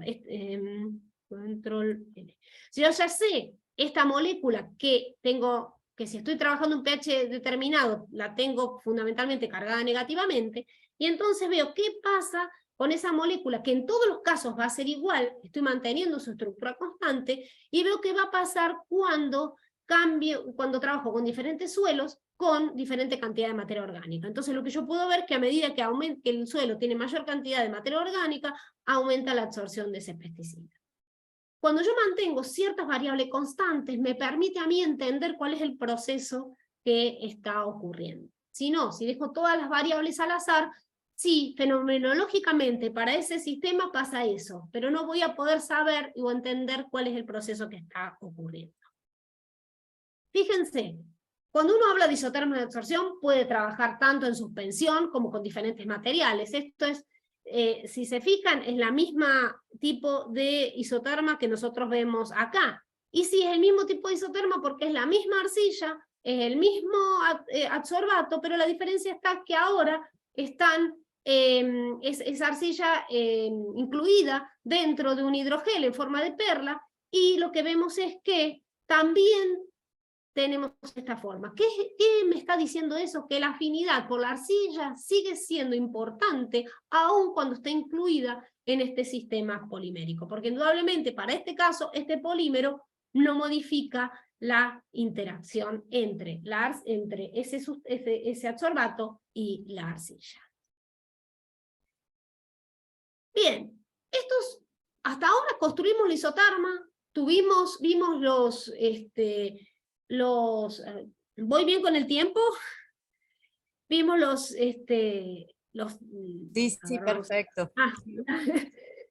control N. Si yo ya sé esta molécula que tengo, que si estoy trabajando un pH determinado, la tengo fundamentalmente cargada negativamente, y entonces veo qué pasa con esa molécula, que en todos los casos va a ser igual, estoy manteniendo su estructura constante, y veo qué va a pasar cuando trabajo con diferentes suelos, con diferente cantidad de materia orgánica. Entonces lo que yo puedo ver es que a medida que el suelo tiene mayor cantidad de materia orgánica, aumenta la absorción de ese pesticida. Cuando yo mantengo ciertas variables constantes, me permite a mí entender cuál es el proceso que está ocurriendo. Si no, si dejo todas las variables al azar, sí, fenomenológicamente para ese sistema pasa eso, pero no voy a poder saber o entender cuál es el proceso que está ocurriendo. Fíjense, cuando uno habla de isoterma de absorción, puede trabajar tanto en suspensión como con diferentes materiales. Esto es, si se fijan, es la misma tipo de isoterma que nosotros vemos acá. Y sí, es el mismo tipo de isoterma porque es la misma arcilla, es el mismo adsorbato, pero la diferencia está que ahora están esa arcilla incluida dentro de un hidrogel en forma de perla, y lo que vemos es que también tenemos esta forma. ¿Qué me está diciendo eso? Que la afinidad por la arcilla sigue siendo importante aun cuando está incluida en este sistema polimérico, porque indudablemente para este caso este polímero no modifica la interacción entre ese adsorbato y la arcilla. Bien, hasta ahora construimos la isoterma, vimos ¿voy bien con el tiempo? Vimos Sí, sí, perfecto.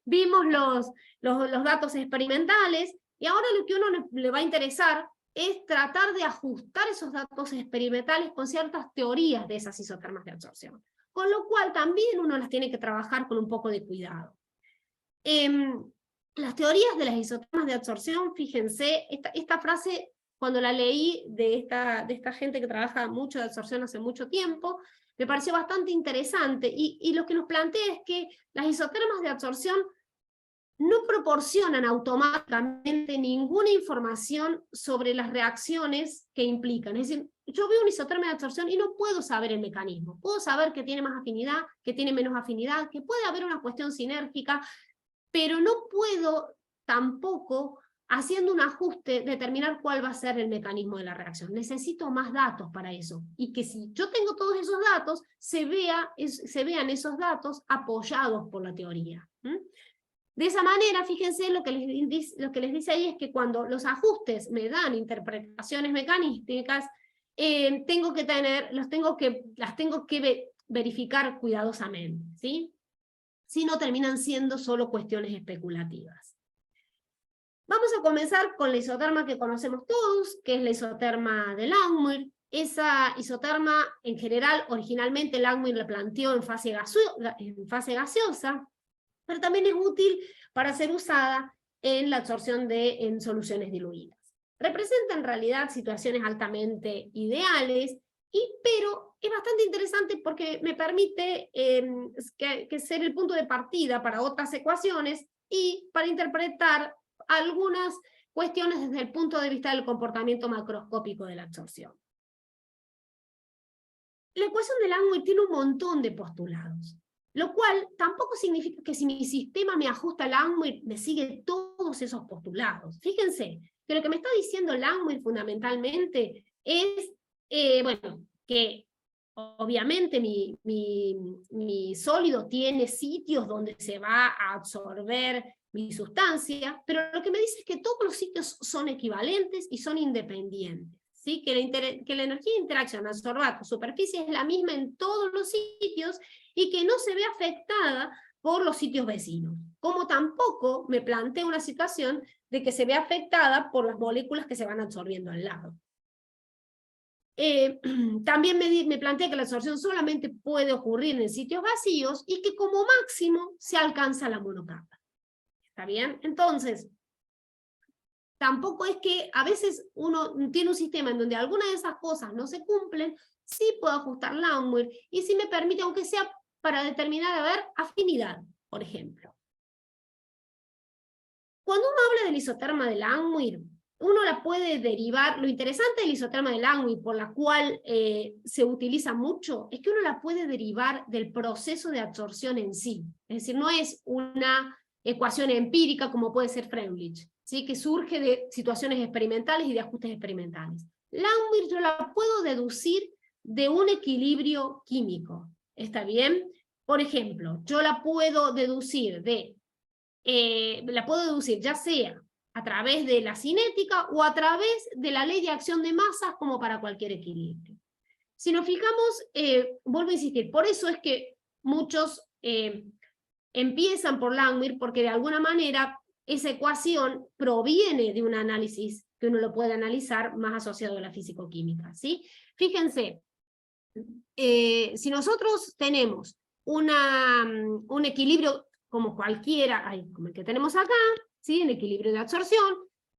Vimos los datos experimentales, y ahora lo que a uno le va a interesar es tratar de ajustar esos datos experimentales con ciertas teorías de esas isotermas de absorción. Con lo cual también uno las tiene que trabajar con un poco de cuidado. Las teorías de las isotermas de absorción, fíjense, esta frase cuando la leí de esta gente que trabaja mucho de absorción hace mucho tiempo, me pareció bastante interesante, y lo que nos plantea es que las isotermas de absorción no proporcionan automáticamente ninguna información sobre las reacciones que implican. Es decir, yo veo un isoterma de absorción y no puedo saber el mecanismo. Puedo saber que tiene más afinidad, que tiene menos afinidad, que puede haber una cuestión sinérgica, pero no puedo tampoco, haciendo un ajuste, determinar cuál va a ser el mecanismo de la reacción. Necesito más datos para eso. Y que si yo tengo todos esos datos, se vean esos datos apoyados por la teoría. De esa manera, fíjense, lo que les dice ahí es que cuando los ajustes me dan interpretaciones mecanísticas, las tengo que verificar cuidadosamente, ¿sí? Si no, terminan siendo solo cuestiones especulativas. Vamos a comenzar con la isoterma que conocemos todos, que es la isoterma de Langmuir. Esa isoterma, en general, originalmente Langmuir la planteó en fase gaseosa, pero también es útil para ser usada en la absorción en soluciones diluidas. Representa en realidad situaciones altamente ideales, pero es bastante interesante porque me permite que ser el punto de partida para otras ecuaciones y para interpretar algunas cuestiones desde el punto de vista del comportamiento macroscópico de la absorción. La ecuación de Langmuir tiene un montón de postulados, lo cual tampoco significa que si mi sistema me ajusta a Langmuir, me sigue todos esos postulados. Fíjense que lo que me está diciendo Langmuir fundamentalmente es, que obviamente mi sólido tiene sitios donde se va a absorber mi sustancia, pero lo que me dice es que todos los sitios son equivalentes y son independientes. ¿Sí? Que la energía de interacción adsorbato-superficie es la misma en todos los sitios y que no se ve afectada por los sitios vecinos. Como tampoco me plantea una situación de que se ve afectada por las moléculas que se van absorbiendo al lado. También me plantea que la absorción solamente puede ocurrir en sitios vacíos y que como máximo se alcanza la monocapa. ¿Está bien? Entonces, tampoco es que a veces uno tiene un sistema en donde algunas de esas cosas no se cumplen, sí puedo ajustar Langmuir, y sí me permite, aunque sea para determinar, afinidad, por ejemplo. Cuando uno habla del isoterma de Langmuir, uno la puede derivar. Lo interesante del isoterma de Langmuir, por la cual se utiliza mucho, es que uno la puede derivar del proceso de absorción en sí. Es decir, no es una ecuación empírica como puede ser Freundlich, ¿sí? Que surge de situaciones experimentales y de ajustes experimentales. Langmuir yo la puedo deducir de un equilibrio químico. ¿Está bien? Por ejemplo, yo la puedo deducir ya sea a través de la cinética o a través de la ley de acción de masas, como para cualquier equilibrio. Si nos fijamos, vuelvo a insistir, por eso es que muchos empiezan por Langmuir, porque de alguna manera esa ecuación proviene de un análisis que uno lo puede analizar más asociado a la físico-química, ¿sí? Fíjense, si nosotros tenemos un equilibrio como cualquiera, como el que tenemos acá, ¿sí? En equilibrio de absorción,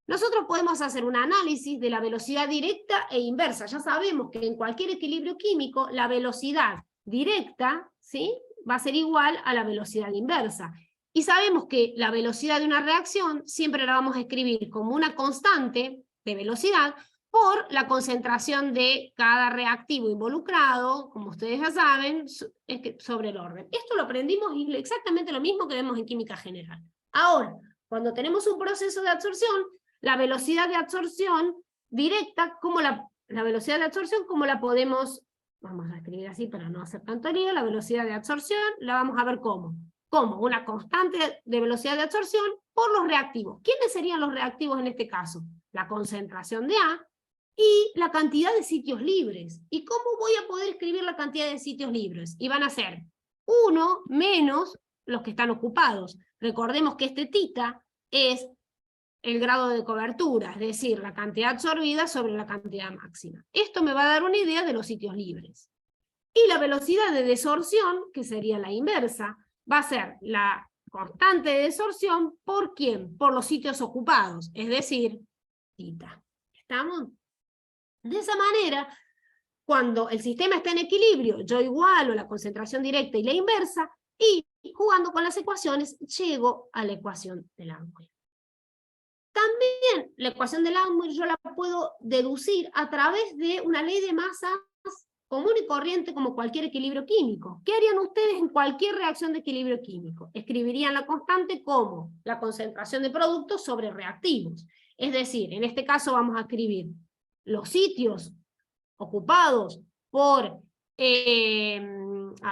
nosotros podemos hacer un análisis de la velocidad directa e inversa. Ya sabemos que en cualquier equilibrio químico la velocidad directa, ¿sí? Va a ser igual a la velocidad inversa. Y sabemos que la velocidad de una reacción siempre la vamos a escribir como una constante de velocidad por la concentración de cada reactivo involucrado, como ustedes ya saben, sobre el orden. Esto lo aprendimos y exactamente lo mismo que vemos en química general. Ahora, cuando tenemos un proceso de absorción, la velocidad de absorción directa, como la velocidad de absorción, como la podemos, vamos a escribir así para no hacer tanto lío, la velocidad de absorción la vamos a ver como una constante de velocidad de absorción por los reactivos. ¿Quiénes serían los reactivos en este caso? La concentración de A y la cantidad de sitios libres. ¿Y cómo voy a poder escribir la cantidad de sitios libres? Y van a ser 1 menos los que están ocupados. Recordemos que este θ es el grado de cobertura, es decir, la cantidad absorbida sobre la cantidad máxima. Esto me va a dar una idea de los sitios libres. Y la velocidad de desorción, que sería la inversa, va a ser la constante de desorción por ¿quién? Por los sitios ocupados, es decir, θ. ¿Estamos? De esa manera, cuando el sistema está en equilibrio, yo igualo la concentración directa y la inversa, y jugando con las ecuaciones, llego a la ecuación de Langmuir. También la ecuación de Langmuir yo la puedo deducir a través de una ley de masas común y corriente como cualquier equilibrio químico. ¿Qué harían ustedes en cualquier reacción de equilibrio químico? Escribirían la constante como la concentración de productos sobre reactivos. Es decir, en este caso vamos a escribir los sitios ocupados por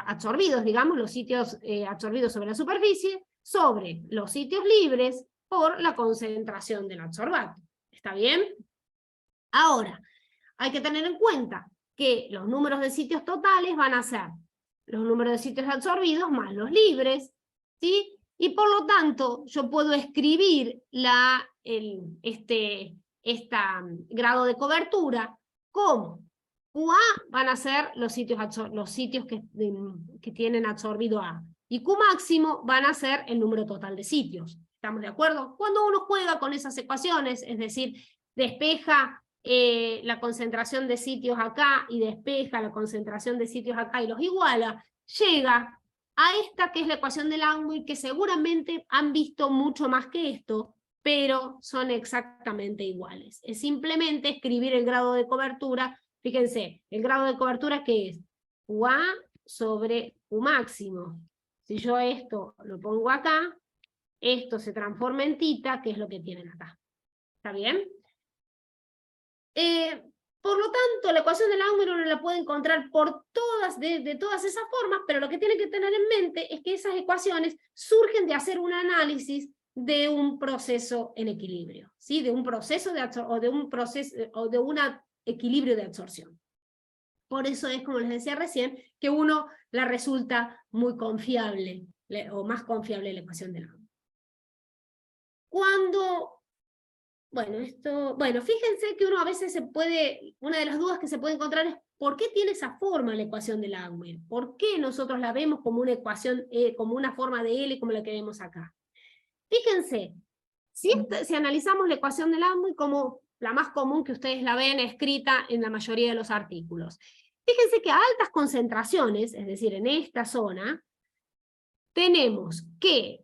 absorbidos, digamos, los sitios absorbidos sobre la superficie, sobre los sitios libres por la concentración del absorbante. ¿Está bien? Ahora, hay que tener en cuenta que los números de sitios totales van a ser los números de sitios absorbidos más los libres, ¿sí? Y por lo tanto, yo puedo escribir grado de cobertura como QA van a ser los sitios que tienen absorbido A, y Q máximo van a ser el número total de sitios. ¿Estamos de acuerdo? Cuando uno juega con esas ecuaciones, es decir, despeja la concentración de sitios acá y despeja la concentración de sitios acá y los iguala, llega a esta que es la ecuación de Langmuir, que seguramente han visto mucho más que esto, pero son exactamente iguales. Es simplemente escribir el grado de cobertura. Fíjense, el grado de cobertura que es QA sobre Q máximo. Si yo esto lo pongo acá, esto se transforma en θ, que es lo que tienen acá. ¿Está bien? Por lo tanto, la ecuación de Langmuir uno la puede encontrar por de todas esas formas, pero lo que tiene que tener en mente es que esas ecuaciones surgen de hacer un análisis de un proceso en equilibrio, ¿sí? De un proceso o de un equilibrio de absorción. Por eso es, como les decía recién, que uno la resulta muy confiable, o más confiable la ecuación de Langmuir. Bueno, fíjense que uno a veces una de las dudas que se puede encontrar es ¿por qué tiene esa forma la ecuación de Langmuir? ¿Por qué nosotros la vemos como una ecuación, como una forma de L como la que vemos acá? Fíjense, si analizamos la ecuación de Langmuir como la más común que ustedes la ven escrita en la mayoría de los artículos, fíjense que a altas concentraciones, es decir, en esta zona, tenemos que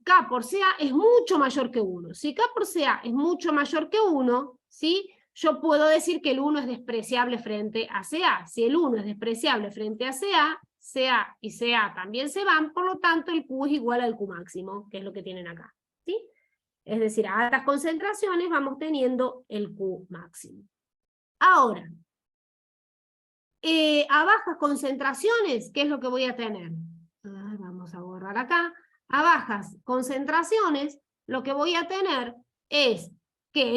K por CA es mucho mayor que 1. Si K por CA es mucho mayor que 1, ¿sí? Yo puedo decir que el 1 es despreciable frente a CA. Si el 1 es despreciable frente a CA, CA y CA también se van, por lo tanto el Q es igual al Q máximo, que es lo que tienen acá, ¿sí? Es decir, a altas concentraciones vamos teniendo el Q máximo. Ahora, a bajas concentraciones, ¿qué es lo que voy a tener? Vamos a borrar acá. A bajas concentraciones, lo que voy a tener es que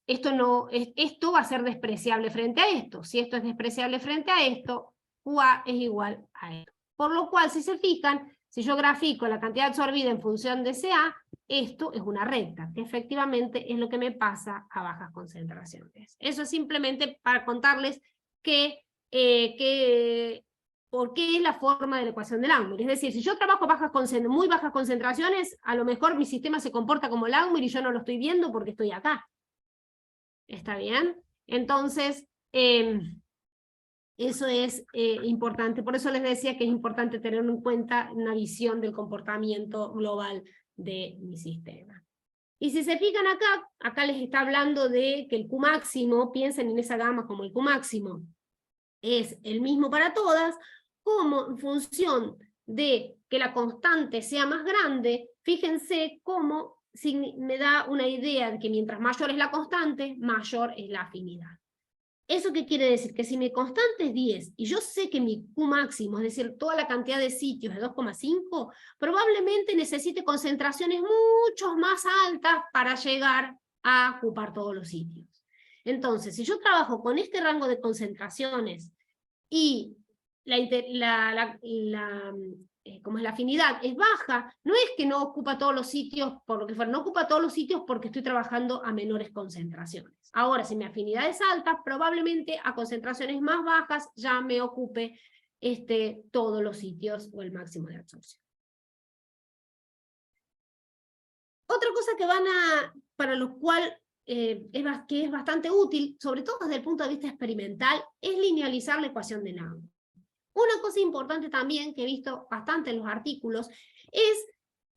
esto va a ser despreciable frente a esto. Si esto es despreciable frente a esto, QA es igual a esto. Por lo cual, si se fijan, si yo grafico la cantidad absorbida en función de CA, esto es una recta, que efectivamente es lo que me pasa a bajas concentraciones. Eso es simplemente para contarles por qué es la forma de la ecuación de Langmuir. Es decir, si yo trabajo muy bajas concentraciones, a lo mejor mi sistema se comporta como Langmuir y yo no lo estoy viendo porque estoy acá. ¿Está bien? Entonces, Eso es importante, por eso les decía que es importante tener en cuenta una visión del comportamiento global de mi sistema. Y si se fijan acá les está hablando de que el Q máximo, piensen en esa gama como el Q máximo, es el mismo para todas, como en función de que la constante sea más grande, fíjense cómo me da una idea de que mientras mayor es la constante, mayor es la afinidad. ¿Eso qué quiere decir? Que si mi constante es 10 y yo sé que mi Q máximo, es decir, toda la cantidad de sitios es 2,5, probablemente necesite concentraciones mucho más altas para llegar a ocupar todos los sitios. Entonces, si yo trabajo con este rango de concentraciones y como es la afinidad, es baja, no es que no ocupa todos los sitios por lo que fuera, no ocupa todos los sitios porque estoy trabajando a menores concentraciones. Ahora, si mi afinidad es alta, probablemente a concentraciones más bajas ya me ocupe todos los sitios o el máximo de absorción. Otra cosa que para lo cual que es bastante útil, sobre todo desde el punto de vista experimental, es linealizar la ecuación de Navier. Una cosa importante también, que he visto bastante en los artículos, es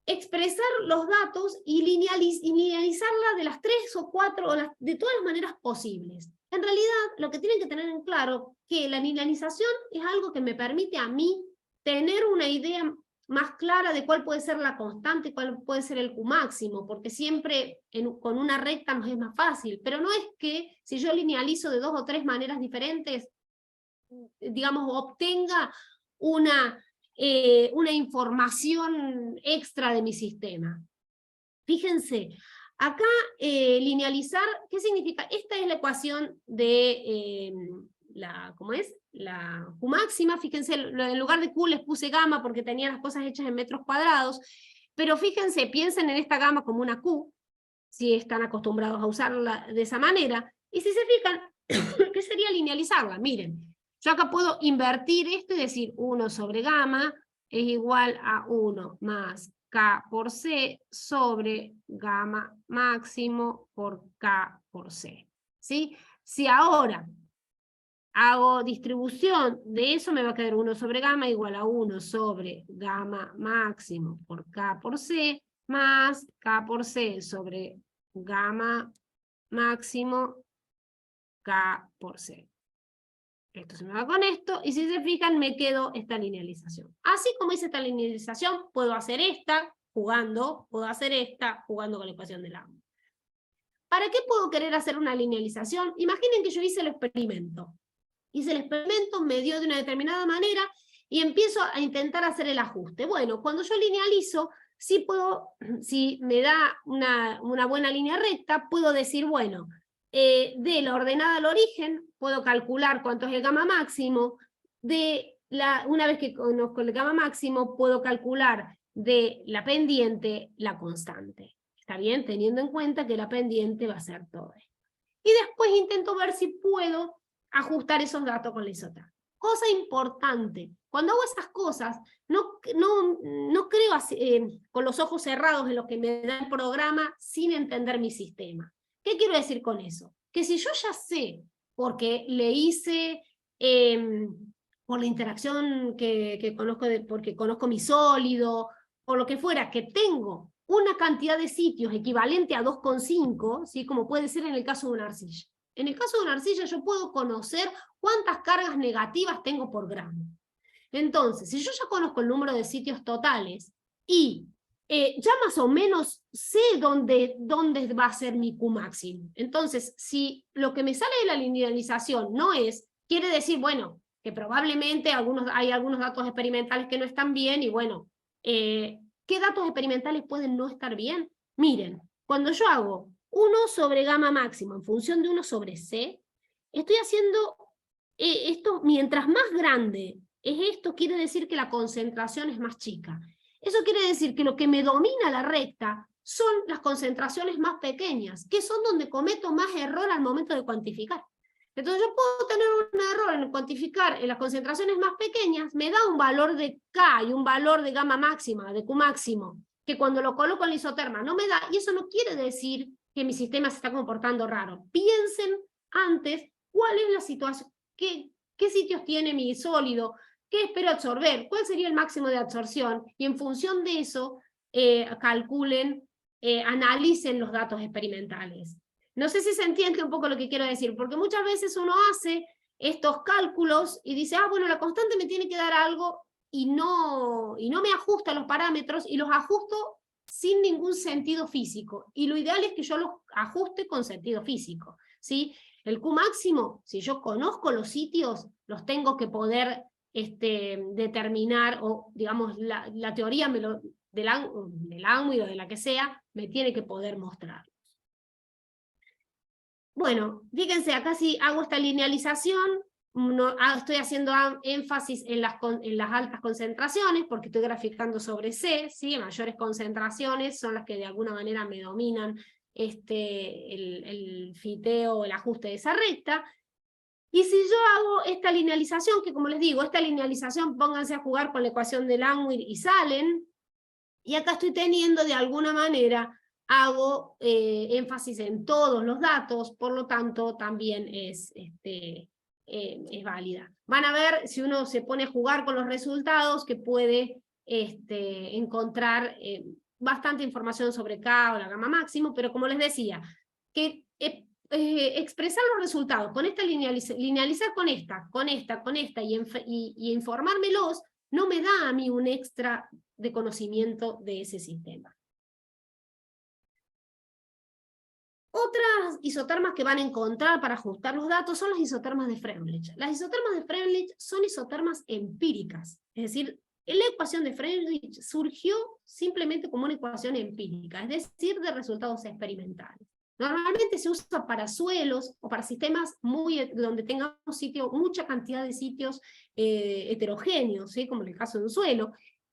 expresar los datos y linealizarla de las 3 o 4, de todas las maneras posibles. En realidad, lo que tienen que tener en claro que la linealización es algo que me permite a mí tener una idea más clara de cuál puede ser la constante, cuál puede ser el Q máximo, porque siempre con una recta nos es más fácil, pero no es que si yo linealizo de 2 o 3 maneras diferentes, digamos, obtenga una información extra de mi sistema. Fíjense, acá linealizar, ¿qué significa? Esta es la ecuación de ¿cómo es? La Q máxima, fíjense, en lugar de Q les puse gamma porque tenía las cosas hechas en metros cuadrados, pero fíjense, piensen en esta gamma como una Q, si están acostumbrados a usarla de esa manera, y si se fijan, ¿qué sería linealizarla? Miren, yo acá puedo invertir esto y decir 1 sobre gamma es igual a 1 más K por C sobre gamma máximo por K por C. ¿Sí? Si ahora hago distribución de eso, me va a quedar 1 sobre gamma igual a 1 sobre gamma máximo por K por C más K por C sobre gamma máximo K por C. Esto se me va con esto, y si se fijan, me quedo esta linealización. Así como hice esta linealización, puedo hacer esta jugando, puedo hacer esta jugando con la ecuación del agua. ¿Para qué puedo querer hacer una linealización? Imaginen que yo hice el experimento. Hice el experimento, me dio de una determinada manera, y empiezo a intentar hacer el ajuste. Bueno, cuando yo linealizo, sí puedo, si me da una buena línea recta, puedo decir, bueno, de la ordenada al origen, puedo calcular cuánto es el gamma máximo, una vez que conozco el gamma máximo, puedo calcular de la pendiente la constante. ¿Está bien? Teniendo en cuenta que la pendiente va a ser todo esto. Y después intento ver si puedo ajustar esos datos con la isotérmica. Cosa importante, cuando hago esas cosas, no creo con los ojos cerrados en lo que me da el programa sin entender mi sistema. ¿Qué quiero decir con eso? Que si yo ya sé, porque le hice por la interacción que conozco, porque conozco mi sólido, o lo que fuera, que tengo una cantidad de sitios equivalente a 2,5, ¿sí? Como puede ser en el caso de una arcilla. En el caso de una arcilla yo puedo conocer cuántas cargas negativas tengo por gramo. Entonces, si yo ya conozco el número de sitios totales y ya más o menos sé dónde va a ser mi Q máximo. Entonces, si lo que me sale de la linealización no es, quiere decir, bueno, que probablemente hay algunos datos experimentales que no están bien, y bueno, ¿qué datos experimentales pueden no estar bien? Miren, cuando yo hago 1 sobre gamma máximo en función de 1 sobre C, estoy haciendo esto, mientras más grande es esto, quiere decir que la concentración es más chica. Eso quiere decir que lo que me domina la recta son las concentraciones más pequeñas, que son donde cometo más error al momento de cuantificar. Entonces yo puedo tener un error en cuantificar en las concentraciones más pequeñas, me da un valor de K y un valor de gamma máxima, de Q máximo, que cuando lo coloco en la isoterma no me da, y eso no quiere decir que mi sistema se está comportando raro. Piensen antes cuál es la situación, qué qué sitios tiene mi sólido, qué espero absorber, cuál sería el máximo de absorción, y en función de eso calculen, analicen los datos experimentales. No sé si se entiende un poco lo que quiero decir, porque muchas veces uno hace estos cálculos y dice, bueno, la constante me tiene que dar algo, y no me ajusta los parámetros, y los ajusto sin ningún sentido físico. Y lo ideal es que yo los ajuste con sentido físico, ¿sí? El Q máximo, si yo conozco los sitios, los tengo que poder determinar, o digamos, la teoría del ángulo, de la que sea, me tiene que poder mostrar. Bueno, fíjense, acá sí hago esta linealización, estoy haciendo énfasis en las altas concentraciones, porque estoy graficando sobre C, ¿sí? Mayores concentraciones son las que de alguna manera me dominan el fiteo, el ajuste de esa recta. Y si yo hago esta linealización, que como les digo, esta linealización, pónganse a jugar con la ecuación de Langmuir y salen, y acá estoy teniendo de alguna manera, hago énfasis en todos los datos, por lo tanto también es válida. Van a ver, si uno se pone a jugar con los resultados, que puede encontrar bastante información sobre K o la gamma máximo, pero como les decía, que expresar los resultados con esta linealizar con esta y informármelos, no me da a mí un extra de conocimiento de ese sistema. Otras isotermas que van a encontrar para ajustar los datos son las isotermas de Freundlich. Las isotermas de Freundlich son isotermas empíricas, es decir, la ecuación de Freundlich surgió simplemente como una ecuación empírica, es decir, de resultados experimentales. Normalmente se usa para suelos o para sistemas donde tengamos mucha cantidad de sitios heterogéneos, ¿sí? Como en el caso de un suelo,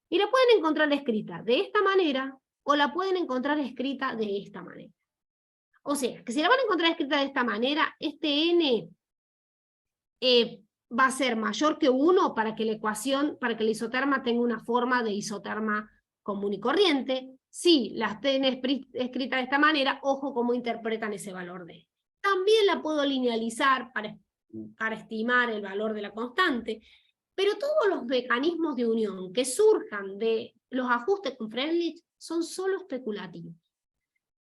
y la pueden encontrar escrita de esta manera o la pueden encontrar escrita de esta manera. O sea, que si la van a encontrar escrita de esta manera, este n va a ser mayor que 1 para que la isoterma tenga una forma de isoterma común y corriente. Si las tienen escritas de esta manera, ojo cómo interpretan ese valor de n. También la puedo linealizar para estimar el valor de la constante, pero todos los mecanismos de unión que surjan de los ajustes con Freundlich son solo especulativos.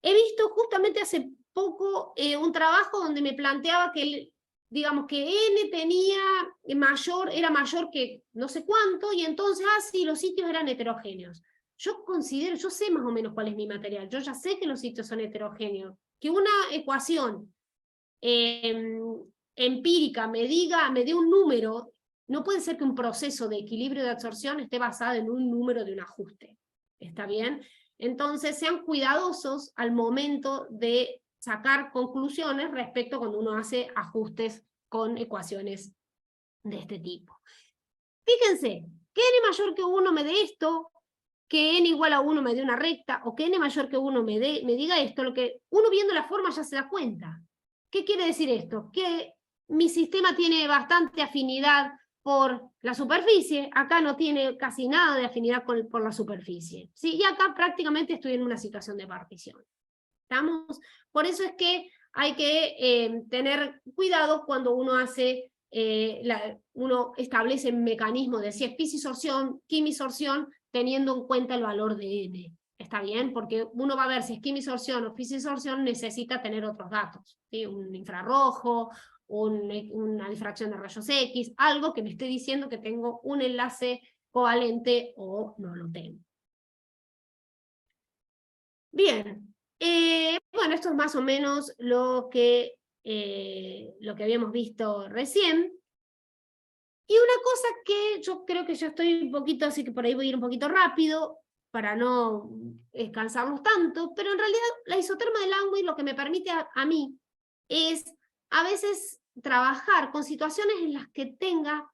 He visto justamente hace poco un trabajo donde me planteaba que, digamos, que n era mayor que no sé cuánto, y entonces, sí, los sitios eran heterogéneos. Yo sé más o menos cuál es mi material, yo ya sé que los sitios son heterogéneos. Que una ecuación empírica me dé un número, no puede ser que un proceso de equilibrio de absorción esté basado en un número de un ajuste. ¿Está bien? Entonces sean cuidadosos al momento de sacar conclusiones respecto cuando uno hace ajustes con ecuaciones de este tipo. Fíjense, que n mayor que 1 me dé esto, que n igual a 1 me dé una recta, o que n mayor que 1 me diga esto, lo que uno viendo la forma ya se da cuenta. ¿Qué quiere decir esto? Que mi sistema tiene bastante afinidad por la superficie, acá no tiene casi nada de afinidad por la superficie, ¿sí? Y acá prácticamente estoy en una situación de partición. ¿Estamos? Por eso es que hay que tener cuidado cuando uno hace, uno establece mecanismos de si es pis-sorción, quimisorción, teniendo en cuenta el valor de n. ¿Está bien? Porque uno va a ver si es quimisorción o pis-sorción, necesita tener otros datos, ¿sí? Un infrarrojo, una difracción de rayos X, algo que me esté diciendo que tengo un enlace covalente o no lo tengo. Bien, bueno, esto es más o menos lo que habíamos visto recién. Y una cosa que yo creo que yo estoy un poquito, así que por ahí voy a ir un poquito rápido, para no cansarnos tanto, pero en realidad la isoterma de Langmuir lo que me permite a mí es a veces trabajar con situaciones en las que tenga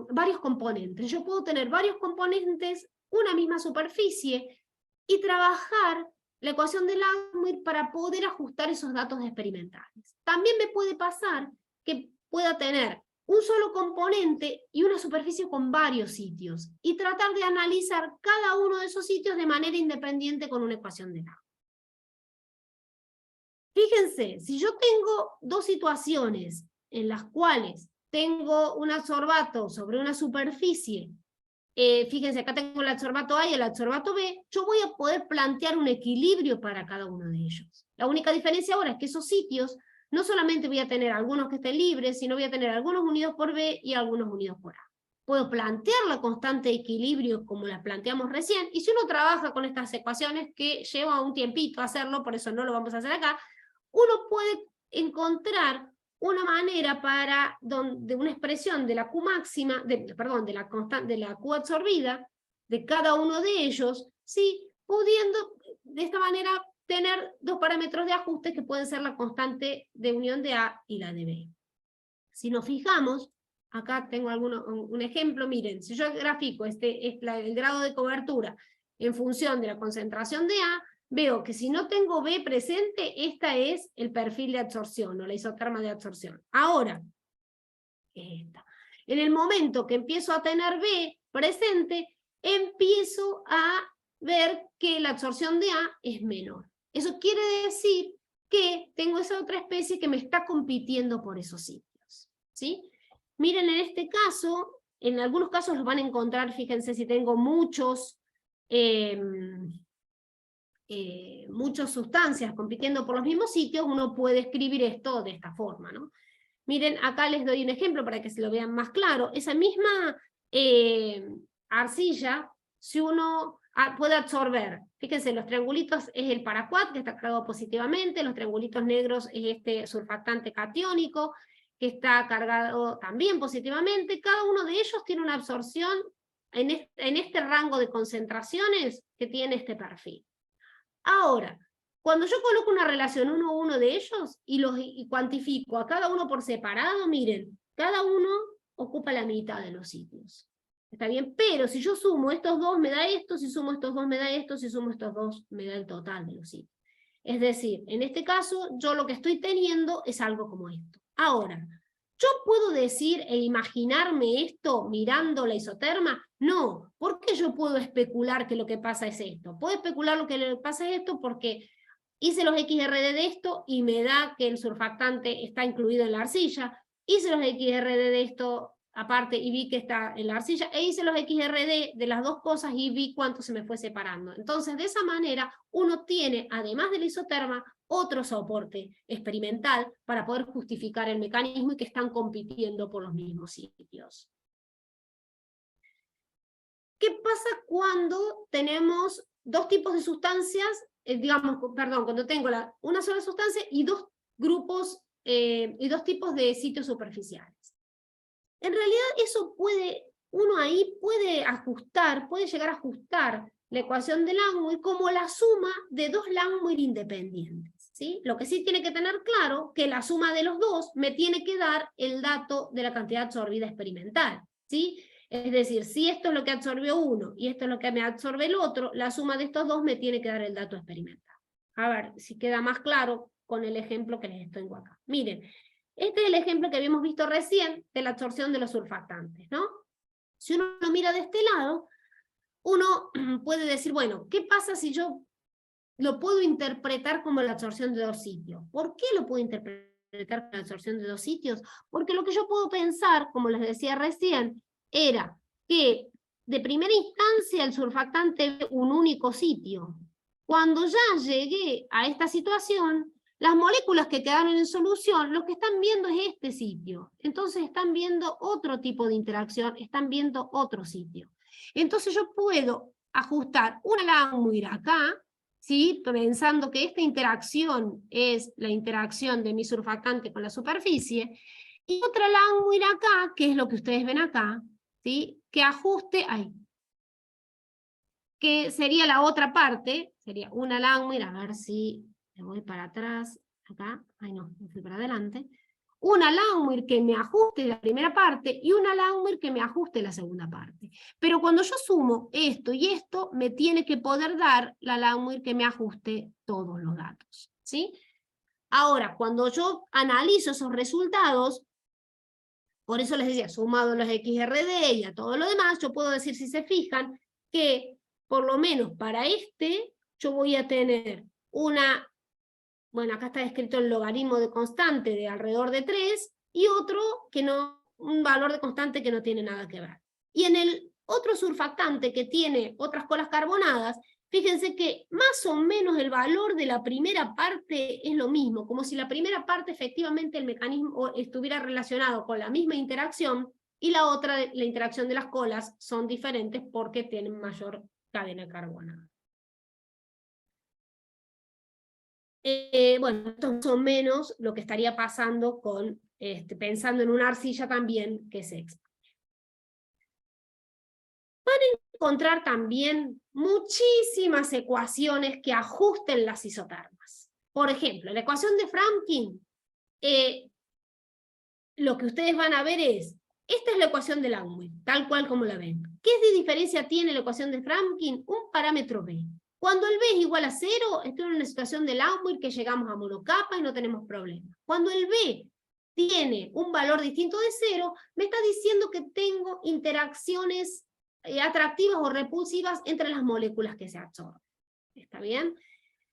varios componentes. Yo puedo tener varios componentes, una misma superficie, y trabajar la ecuación de Langmuir para poder ajustar esos datos experimentales. También me puede pasar que pueda tener un solo componente y una superficie con varios sitios, y tratar de analizar cada uno de esos sitios de manera independiente con una ecuación de Langmuir. Fíjense, si yo tengo dos situaciones en las cuales tengo un adsorbato sobre una superficie, fíjense, acá tengo el adsorbato A y el adsorbato B, yo voy a poder plantear un equilibrio para cada uno de ellos. La única diferencia ahora es que esos sitios, no solamente voy a tener algunos que estén libres, sino voy a tener algunos unidos por B y algunos unidos por A. Puedo plantear la constante de equilibrio como la planteamos recién, y si uno trabaja con estas ecuaciones, que lleva un tiempito hacerlo, por eso no lo vamos a hacer acá, uno puede encontrar una manera para de una expresión de la Q máxima, perdón, de la Q absorbida, de cada uno de ellos, ¿sí? Pudiendo de esta manera tener dos parámetros de ajuste que pueden ser la constante de unión de A y la de B. Si nos fijamos, acá tengo un ejemplo, miren, si yo grafico el grado de cobertura en función de la concentración de A, veo que si no tengo B presente, esta es el perfil de absorción o la isoterma de absorción. Ahora, esta. En el momento que empiezo a tener B presente, empiezo a ver que la absorción de A es menor. Eso quiere decir que tengo esa otra especie que me está compitiendo por esos sitios, ¿sí? Miren, en este caso, en algunos casos los van a encontrar, fíjense, si tengo muchas sustancias compitiendo por los mismos sitios, uno puede escribir esto de esta forma, ¿no? Miren, acá les doy un ejemplo para que se lo vean más claro. Esa misma arcilla, si uno puede absorber, fíjense, los triangulitos es el paraquat, que está cargado positivamente, los triangulitos negros es este surfactante catiónico, que está cargado también positivamente. Cada uno de ellos tiene una absorción en este rango de concentraciones que tiene este perfil. Ahora, cuando yo coloco una relación uno a uno de ellos y cuantifico a cada uno por separado, miren, cada uno ocupa la mitad de los sitios. ¿Está bien? Pero si yo sumo estos dos me da esto, si sumo estos dos me da esto, si sumo estos dos me da el total de los sitios. Es decir, en este caso, yo lo que estoy teniendo es algo como esto. Ahora, ¿yo puedo decir e imaginarme esto mirando la isoterma? No, porque yo puedo especular que lo que pasa es esto. Puedo especular lo que le pasa es esto porque hice los XRD de esto y me da que el surfactante está incluido en la arcilla. Hice los XRD de esto aparte y vi que está en la arcilla, e hice los XRD de las dos cosas y vi cuánto se me fue separando. Entonces, de esa manera, uno tiene, además de la isoterma, otro soporte experimental para poder justificar el mecanismo y que están compitiendo por los mismos sitios. ¿Qué pasa cuando tenemos dos tipos de sustancias, cuando tengo una sola sustancia y dos grupos y dos tipos de sitios superficiales? En realidad uno ahí puede llegar a ajustar la ecuación de Langmuir como la suma de dos Langmuir independientes, ¿sí? Lo que sí tiene que tener claro que la suma de los dos me tiene que dar el dato de la cantidad absorbida experimental, ¿sí? Es decir, si esto es lo que absorbió uno y esto es lo que me absorbe el otro, la suma de estos dos me tiene que dar el dato experimental. A ver si queda más claro con el ejemplo que les tengo acá. Miren, este es el ejemplo que habíamos visto recién de la absorción de los surfactantes, ¿no? Si uno lo mira de este lado, uno puede decir, bueno, ¿qué pasa si yo lo puedo interpretar como la absorción de dos sitios? ¿Por qué lo puedo interpretar como la absorción de dos sitios? Porque lo que yo puedo pensar, como les decía recién, era que de primera instancia el surfactante ve un único sitio. Cuando ya llegué a esta situación, las moléculas que quedaron en solución, lo que están viendo es este sitio. Entonces están viendo otro tipo de interacción, están viendo otro sitio. Entonces yo puedo ajustar una Langmuir acá, ¿sí? Pensando que esta interacción es la interacción de mi surfactante con la superficie, y otra Langmuir acá, que es lo que ustedes ven acá, ¿sí? Que ajuste ahí. Que sería la otra parte, sería una Langmuir, a ver si me voy para atrás, acá, ay no, me fui para adelante, una Langmuir que me ajuste la primera parte y una Langmuir que me ajuste la segunda parte. Pero cuando yo sumo esto y esto, me tiene que poder dar la Langmuir que me ajuste todos los datos, ¿sí? Ahora, cuando yo analizo esos resultados, por eso les decía, sumado los XRD y a todo lo demás, yo puedo decir, si se fijan, que por lo menos para yo voy a tener bueno, acá está escrito el logaritmo de constante de alrededor de 3, y otro que no un valor de constante que no tiene nada que ver. Y en el otro surfactante que tiene otras colas carbonadas, fíjense que más o menos el valor de la primera parte es lo mismo, como si la primera parte efectivamente el mecanismo estuviera relacionado con la misma interacción, y la otra, la interacción de las colas, son diferentes porque tienen mayor cadena carbonada. Bueno, esto es más o menos lo que estaría pasando con, pensando en una arcilla también que se expande. Van a encontrar también muchísimas ecuaciones que ajusten las isotermas. Por ejemplo, la ecuación de Framkin, lo que ustedes van a ver es, esta es la ecuación de Langmuir, tal cual como la ven. ¿Qué de diferencia tiene la ecuación de Framkin? Un parámetro B. Cuando el B es igual a 0, estoy en una situación de Langmuir que llegamos a monocapa y no tenemos problema. Cuando el B tiene un valor distinto de 0, me está diciendo que tengo interacciones atractivas o repulsivas entre las moléculas que se absorben. ¿Está bien?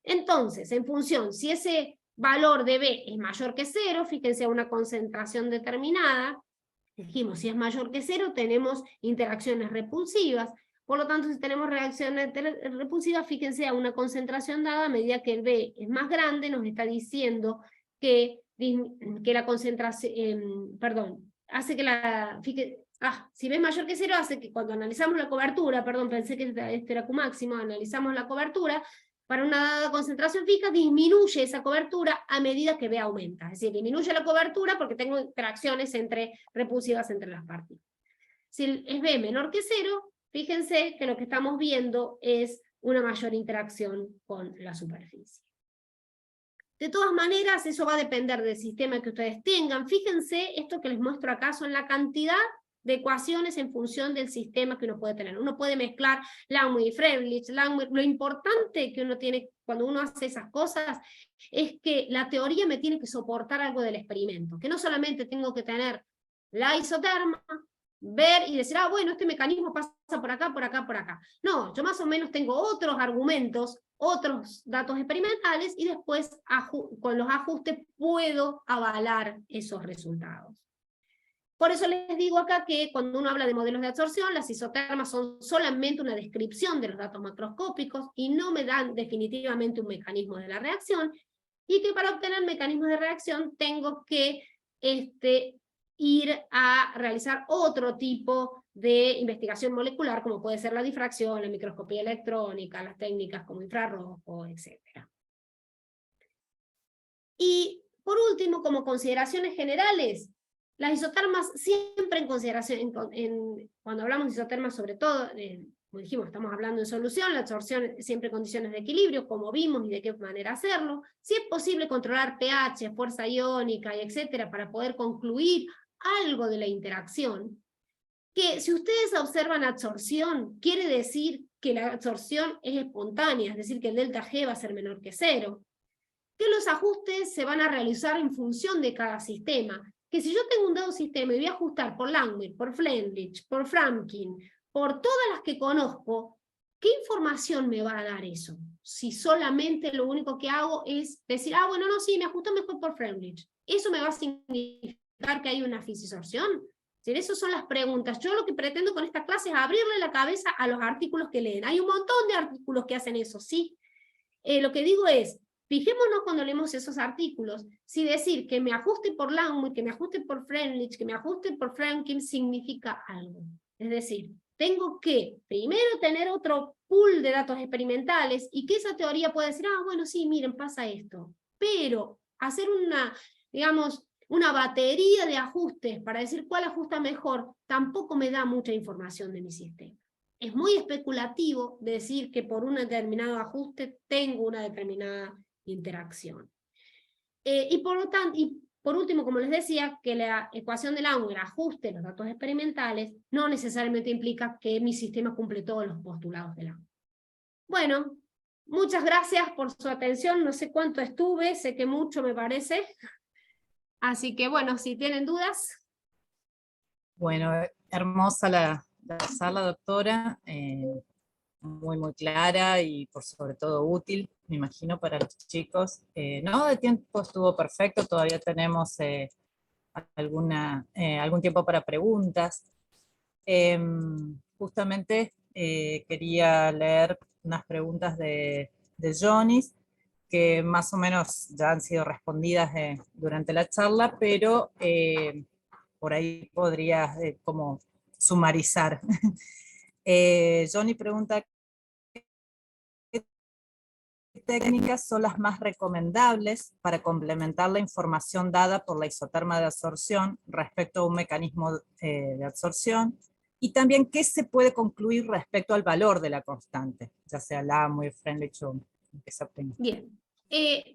Entonces, en función, si ese valor de B es mayor que 0, fíjense a una concentración determinada, dijimos, si es mayor que 0, tenemos interacciones repulsivas. Por lo tanto, si tenemos reacciones repulsivas, fíjense a una concentración dada, a medida que el B es más grande, nos está diciendo que la concentración, hace que la... si B es mayor que 0, hace que cuando analizamos la cobertura, pensé que este era Q máximo, analizamos la cobertura, para una dada concentración fija, disminuye esa cobertura a medida que B aumenta. Es decir, disminuye la cobertura porque tengo interacciones repulsivas entre las partículas. Si es B menor que 0, fíjense que lo que estamos viendo es una mayor interacción con la superficie. De todas maneras, eso va a depender del sistema que ustedes tengan. Fíjense, esto que les muestro acá son la cantidad de ecuaciones en función del sistema que uno puede tener. Uno puede mezclar Langmuir y Freundlich, Langmuir. Lo importante que uno tiene cuando uno hace esas cosas es que la teoría me tiene que soportar algo del experimento, que no solamente tengo que tener la isoterma, ver y decir, bueno, este mecanismo pasa por acá, por acá, por acá. No, yo más o menos tengo otros argumentos, otros datos experimentales, y después con los ajustes puedo avalar esos resultados. Por eso les digo acá que cuando uno habla de modelos de absorción, las isotermas son solamente una descripción de los datos macroscópicos y no me dan definitivamente un mecanismo de la reacción, y que para obtener mecanismos de reacción tengo que ir a realizar otro tipo de investigación molecular, como puede ser la difracción, la microscopía electrónica, las técnicas como infrarrojo, etc. Y por último, como consideraciones generales, las isotermas siempre en consideración, cuando hablamos de isotermas sobre todo, como dijimos, estamos hablando en solución, la absorción siempre en condiciones de equilibrio, como vimos y de qué manera hacerlo. Si es posible controlar pH, fuerza iónica, y etcétera, para poder concluir algo de la interacción, que si ustedes observan absorción, quiere decir que la absorción es espontánea, es decir, que el delta G va a ser menor que 0, que los ajustes se van a realizar en función de cada sistema, que si yo tengo un dado sistema y voy a ajustar por Langmuir, por Freundlich, por Framkin, por todas las que conozco, ¿qué información me va a dar eso? Si solamente lo único que hago es decir, bueno, no, sí, me ajusto mejor por Freundlich. ¿Eso me va a significar que hay una fisisorción? Esas son las preguntas. Yo lo que pretendo con esta clase es abrirle la cabeza a los artículos que leen. Hay un montón de artículos que hacen eso, sí. Lo que digo es, fijémonos cuando leemos esos artículos, si decir que me ajuste por Langmuir, que me ajuste por Freundlich, que me ajuste por Framkin significa algo. Es decir, tengo que primero tener otro pool de datos experimentales y que esa teoría pueda decir, bueno, sí, miren, pasa esto. Pero hacer una batería de ajustes para decir cuál ajusta mejor, tampoco me da mucha información de mi sistema. Es muy especulativo decir que por un determinado ajuste tengo una determinada interacción. Y por último, como les decía, que la ecuación de Langmuir ajuste los datos experimentales no necesariamente implica que mi sistema cumple todos los postulados de Langmuir. Bueno, muchas gracias por su atención. No sé cuánto estuve, sé que mucho me parece. Así que bueno, si tienen dudas. Bueno, hermosa la charla, doctora. Muy, muy clara y sobre todo útil, me imagino, para los chicos. No, de tiempo estuvo perfecto, todavía tenemos algún tiempo para preguntas. Justamente quería leer unas preguntas de Jonis, que más o menos ya han sido respondidas durante la charla, pero por ahí podría como sumarizar. Johnny pregunta: ¿qué técnicas son las más recomendables para complementar la información dada por la isoterma de absorción respecto a un mecanismo de absorción? Y también, ¿qué se puede concluir respecto al valor de la constante, ya sea la muy Freundlich o que se obtenga? Bien.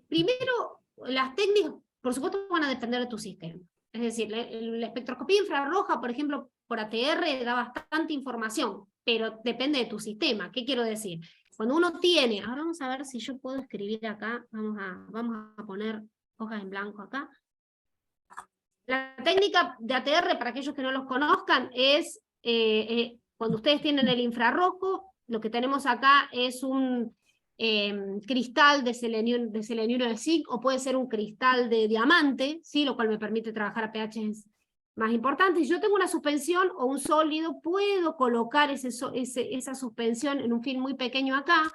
Primero, las técnicas, por supuesto, van a depender de tu sistema. Es decir, la espectroscopía infrarroja, por ejemplo, por ATR, da bastante información, pero depende de tu sistema. ¿Qué quiero decir? Cuando uno tiene, ahora vamos a ver si yo puedo escribir acá, vamos a poner hojas en blanco acá. La técnica de ATR, para aquellos que no los conozcan, es cuando ustedes tienen el infrarrojo, lo que tenemos acá es un cristal de seleniuro de zinc, o puede ser un cristal de diamante, ¿sí? Lo cual me permite trabajar a pHs más importantes. Si yo tengo una suspensión o un sólido, puedo colocar esa suspensión en un film muy pequeño acá,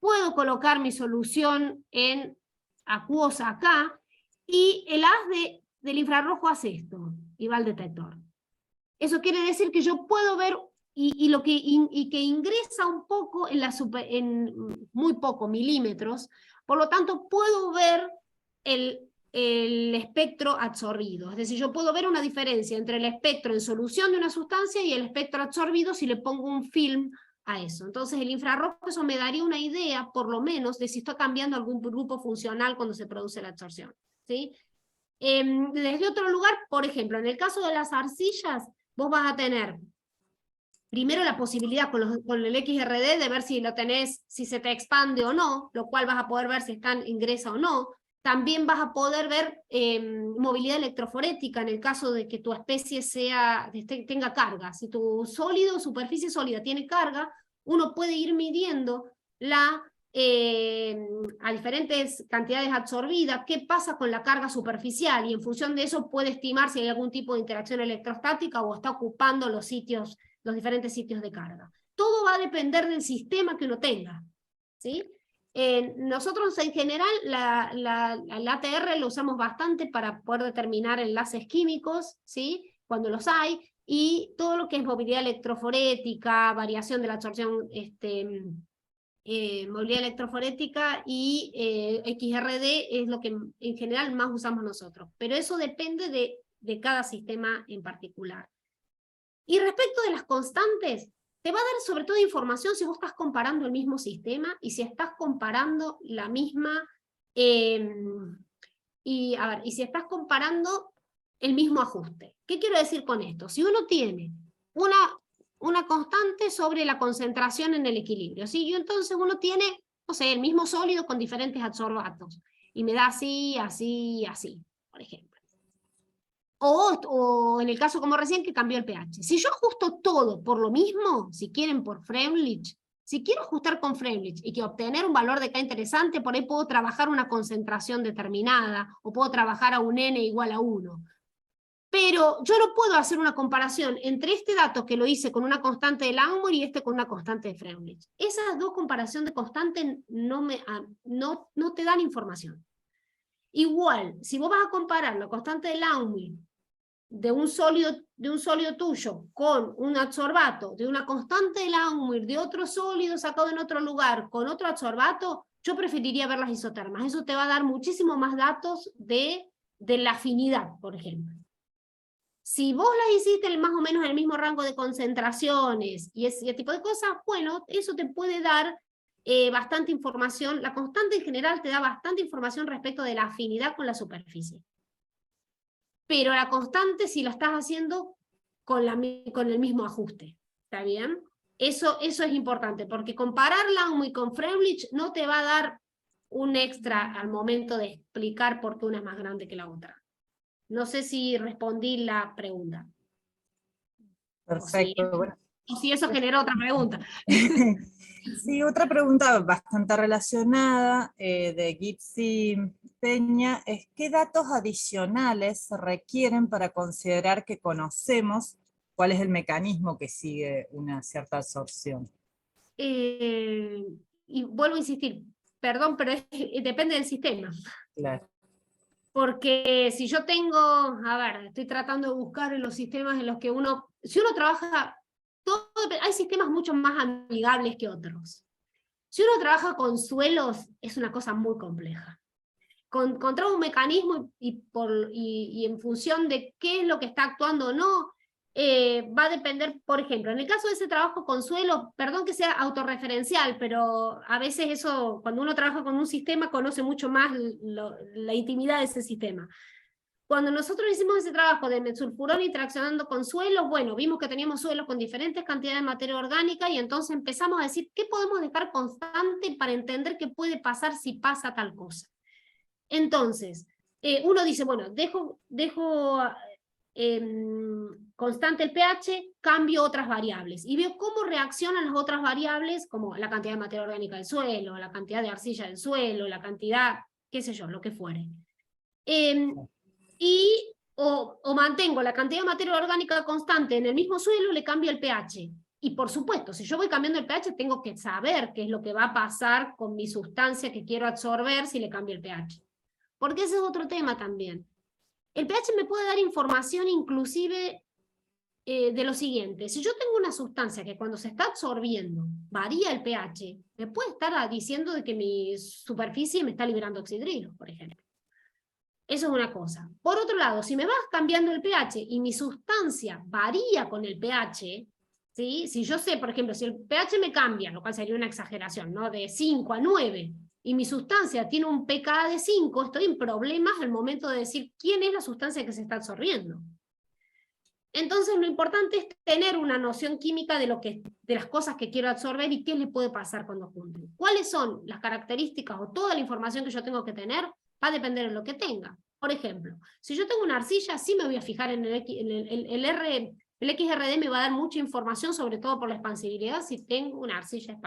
puedo colocar mi solución en acuosa acá, y el haz del infrarrojo hace esto, y va al detector. Eso quiere decir que yo puedo ver, y que ingresa un poco en muy poco, milímetros, por lo tanto puedo ver el espectro absorbido. Es decir, yo puedo ver una diferencia entre el espectro en solución de una sustancia y el espectro absorbido si le pongo un film a eso. Entonces el infrarrojo, eso me daría una idea, por lo menos, de si está cambiando algún grupo funcional cuando se produce la absorción, ¿sí? Desde otro lugar, por ejemplo, en el caso de las arcillas, vos vas a tener primero la posibilidad con el XRD de ver si lo tenés, si se te expande o no, lo cual vas a poder ver si ingresa o no. También vas a poder ver movilidad electroforética en el caso de que tu especie tenga carga. Si tu superficie sólida tiene carga, uno puede ir midiendo a diferentes cantidades absorbidas, qué pasa con la carga superficial, y en función de eso puede estimar si hay algún tipo de interacción electrostática o está ocupando los diferentes sitios de carga. Todo va a depender del sistema que uno tenga, ¿sí? Nosotros en general la ATR lo usamos bastante para poder determinar enlaces químicos, ¿sí? Cuando los hay, y todo lo que es movilidad electroforética, variación de la absorción, movilidad electroforética y XRD es lo que en general más usamos nosotros, pero eso depende de cada sistema en particular. Y respecto de las constantes, te va a dar sobre todo información si vos estás comparando el mismo sistema y si estás comparando la misma, y si estás comparando el mismo ajuste. ¿Qué quiero decir con esto? Si uno tiene una constante sobre la concentración en el equilibrio, ¿sí? Y entonces uno tiene, no sé, el mismo sólido con diferentes adsorbatos, y me da así, así, así, por ejemplo. O en el caso como recién que cambió el pH. Si yo ajusto todo por lo mismo, si quieren por Freundlich, si quiero ajustar con Freundlich y que obtener un valor de K interesante, por ahí puedo trabajar una concentración determinada, o puedo trabajar a un N igual a 1. Pero yo no puedo hacer una comparación entre este dato que lo hice con una constante de Langmuir y este con una constante de Freundlich. Esas dos comparaciones de constantes no te dan información. Igual, si vos vas a comparar la constante de Langmuir de un sólido tuyo con un adsorbato, de una constante de Langmuir, de otro sólido sacado en otro lugar con otro adsorbato, yo preferiría ver las isotermas. Eso te va a dar muchísimo más datos de la afinidad, por ejemplo. Si vos las hiciste más o menos en el mismo rango de concentraciones y ese tipo de cosas, bueno, eso te puede dar bastante información. La constante en general te da bastante información respecto de la afinidad con la superficie. Pero la constante si lo estás haciendo con el mismo ajuste, ¿está bien? Eso es importante, porque comparar Langmuir con Freundlich no te va a dar un extra al momento de explicar por qué una es más grande que la otra. No sé si respondí la pregunta. Perfecto. O si eso generó otra pregunta. Sí, otra pregunta bastante relacionada, de Gipsy Peña es ¿qué datos adicionales se requieren para considerar que conocemos cuál es el mecanismo que sigue una cierta absorción? Y vuelvo a insistir, perdón, pero depende del sistema. Claro. Porque si yo tengo, a ver, estoy tratando de buscar en los sistemas en los que si uno trabaja, hay sistemas mucho más amigables que otros. Si uno trabaja con suelos, es una cosa muy compleja. Encontrar un mecanismo y en función de qué es lo que está actuando o no, va a depender, por ejemplo, en el caso de ese trabajo con suelo, perdón que sea autorreferencial, pero a veces eso, cuando uno trabaja con un sistema, conoce mucho más la intimidad de ese sistema. Cuando nosotros hicimos ese trabajo de metilsulfurón interaccionando con suelos, bueno, vimos que teníamos suelos con diferentes cantidades de materia orgánica y entonces empezamos a decir qué podemos dejar constante para entender qué puede pasar si pasa tal cosa. Entonces, uno dice, bueno, dejo constante el pH, cambio otras variables y veo cómo reaccionan las otras variables, como la cantidad de materia orgánica del suelo, la cantidad de arcilla del suelo, la cantidad, qué sé yo, lo que fuere. O mantengo la cantidad de materia orgánica constante en el mismo suelo, le cambio el pH. Y por supuesto, si yo voy cambiando el pH, tengo que saber qué es lo que va a pasar con mi sustancia que quiero absorber si le cambio el pH. Porque ese es otro tema también. El pH me puede dar información inclusive de lo siguiente. Si yo tengo una sustancia que cuando se está absorbiendo varía el pH, me puede estar diciendo de que mi superficie me está liberando oxidrilos, por ejemplo. Eso es una cosa. Por otro lado, si me vas cambiando el pH y mi sustancia varía con el pH, ¿sí? Si yo sé, por ejemplo, si el pH me cambia, lo cual sería una exageración, ¿no? De 5 a 9, y mi sustancia tiene un pKa de 5, estoy en problemas al momento de decir quién es la sustancia que se está absorbiendo. Entonces lo importante es tener una noción química de las cosas que quiero absorber y qué le puede pasar cuando junten. ¿Cuáles son las características o toda la información que yo tengo que tener? Va a depender de lo que tenga. Por ejemplo, si yo tengo una arcilla, sí me voy a fijar en el XRD me va a dar mucha información, sobre todo por la expansibilidad, si tengo una arcilla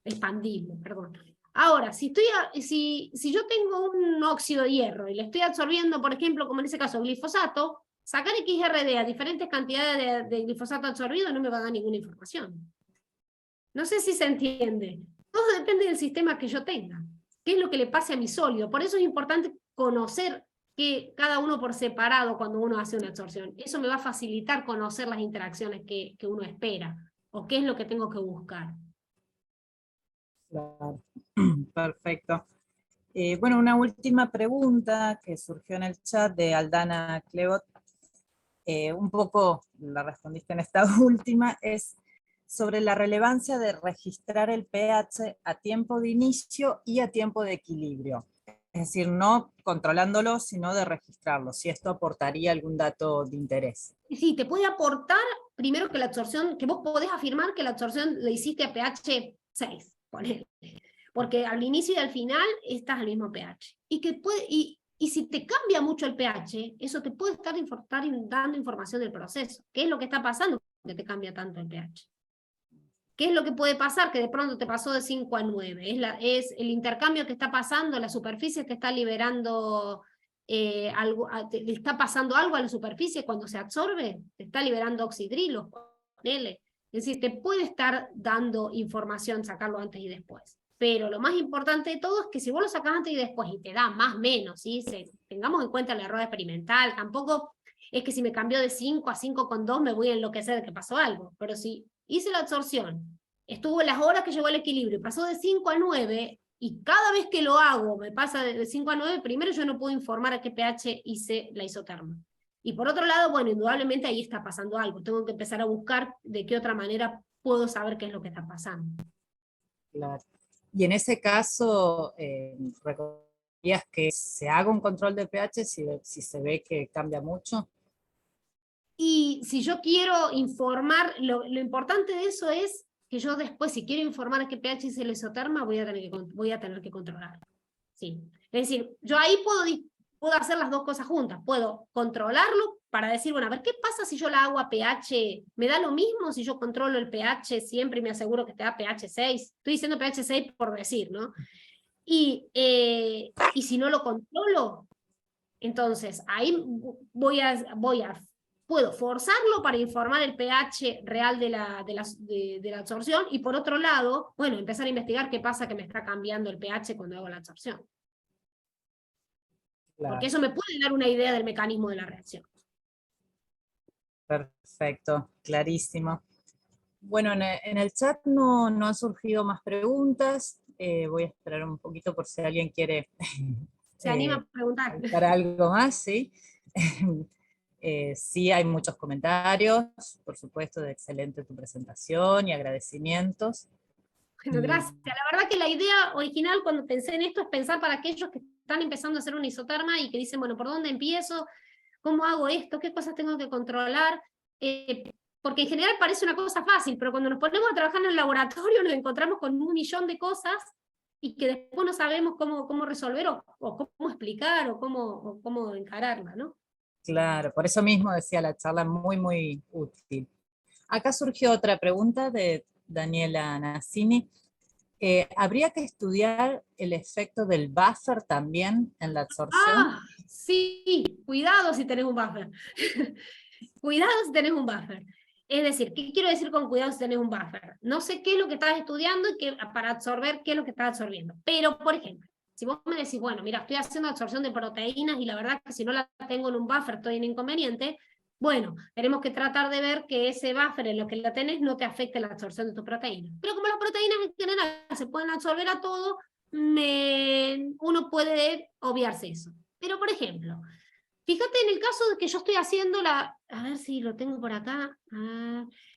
expandible, perdón. Ahora, si yo tengo un óxido de hierro y le estoy absorbiendo, por ejemplo, como en ese caso, glifosato, sacar XRD a diferentes cantidades de glifosato absorbido no me va a dar ninguna información. No sé si se entiende. Todo depende del sistema que yo tenga. ¿Qué es lo que le pase a mi sólido? Por eso es importante conocer que cada uno por separado cuando uno hace una absorción. Eso me va a facilitar conocer las interacciones que uno espera o qué es lo que tengo que buscar. Claro. Perfecto. Bueno, una última pregunta que surgió en el chat de Aldana Clebot. Un poco la respondiste en esta última, es sobre la relevancia de registrar el pH a tiempo de inicio y a tiempo de equilibrio. Es decir, no controlándolo, sino de registrarlo, si esto aportaría algún dato de interés. Sí, te puede aportar, primero que la absorción, que vos podés afirmar que la absorción la hiciste a pH 6, ponele. Porque al inicio y al final estás al mismo pH. Y si te cambia mucho el pH, eso te puede estar dando información del proceso. ¿Qué es lo que está pasando que te cambia tanto el pH? ¿Qué es lo que puede pasar? Que de pronto te pasó de 5 a 9. Es el intercambio que está pasando, la superficie que está liberando algo, le está pasando algo a la superficie cuando se absorbe, te está liberando oxidrilos, ponele. Es decir, te puede estar dando información, sacarlo antes y después. Pero lo más importante de todo es que si vos lo sacás antes y después y te da más menos, ¿sí? Tengamos en cuenta el error experimental, tampoco es que si me cambió de 5 a 5,2 me voy a enloquecer de que pasó algo, pero si hice la absorción, estuvo las horas que llegó al equilibrio, pasó de 5 a 9, y cada vez que lo hago me pasa de 5 a 9, primero yo no puedo informar a qué pH hice la isoterma. Y por otro lado, bueno, indudablemente ahí está pasando algo, tengo que empezar a buscar de qué otra manera puedo saber qué es lo que está pasando. Claro. Y en ese caso, ¿recomendarías que se haga un control de pH si se ve que cambia mucho? Y si yo quiero informar, lo importante de eso es que yo después, si quiero informar a qué pH hice la isoterma, voy a tener que controlar. Sí. Es decir, yo ahí puedo hacer las dos cosas juntas. Puedo controlarlo para decir, bueno, a ver, ¿qué pasa si yo la hago a pH? ¿Me da lo mismo si yo controlo el pH siempre y me aseguro que te da pH 6? Estoy diciendo pH 6 por decir, ¿no? Y si no lo controlo, entonces ahí puedo forzarlo para informar el pH real de la absorción, y por otro lado, bueno, empezar a investigar qué pasa que me está cambiando el pH cuando hago la absorción. Porque Claro, eso me puede dar una idea del mecanismo de la reacción. perfecto, clarísimo. Bueno, en el chat no han surgido más preguntas. Voy a esperar un poquito por si alguien quiere Se anima a preguntar. preguntar algo más, ¿sí? Sí, hay muchos comentarios, por supuesto, de excelente tu presentación y agradecimientos. Bueno, Y gracias. La verdad que la idea original cuando pensé en esto es pensar para aquellos que están empezando a hacer una isoterma y que dicen, bueno, ¿por dónde empiezo? ¿Cómo hago esto? ¿Qué cosas tengo que controlar? Porque en general parece una cosa fácil, pero cuando nos ponemos a trabajar en el laboratorio nos encontramos con un millón de cosas y que después no sabemos cómo resolver o cómo explicar o cómo encararla, ¿no? claro, por eso mismo decía la charla muy útil. Acá surgió otra pregunta de Daniela Nassini. ¿Habría que estudiar el efecto del buffer también en la absorción? Ah, sí, cuidado si tenés un buffer. Cuidado si tenés un buffer. Es decir, ¿qué quiero decir con cuidado si tenés un buffer? No sé qué es lo que estás estudiando y para absorber qué es lo que estás absorbiendo. Pero, por ejemplo, si vos me decís, bueno, mira, estoy haciendo absorción de proteínas y la verdad que si no la tengo en un buffer estoy en inconveniente, bueno, tenemos que tratar de ver que ese buffer en lo que la tenés no te afecte la absorción de tus proteínas. Pero como las proteínas en general se pueden absorber a todo, uno puede obviarse eso. Pero, por ejemplo, fíjate en el caso de que yo estoy haciendo a ver si lo tengo por acá.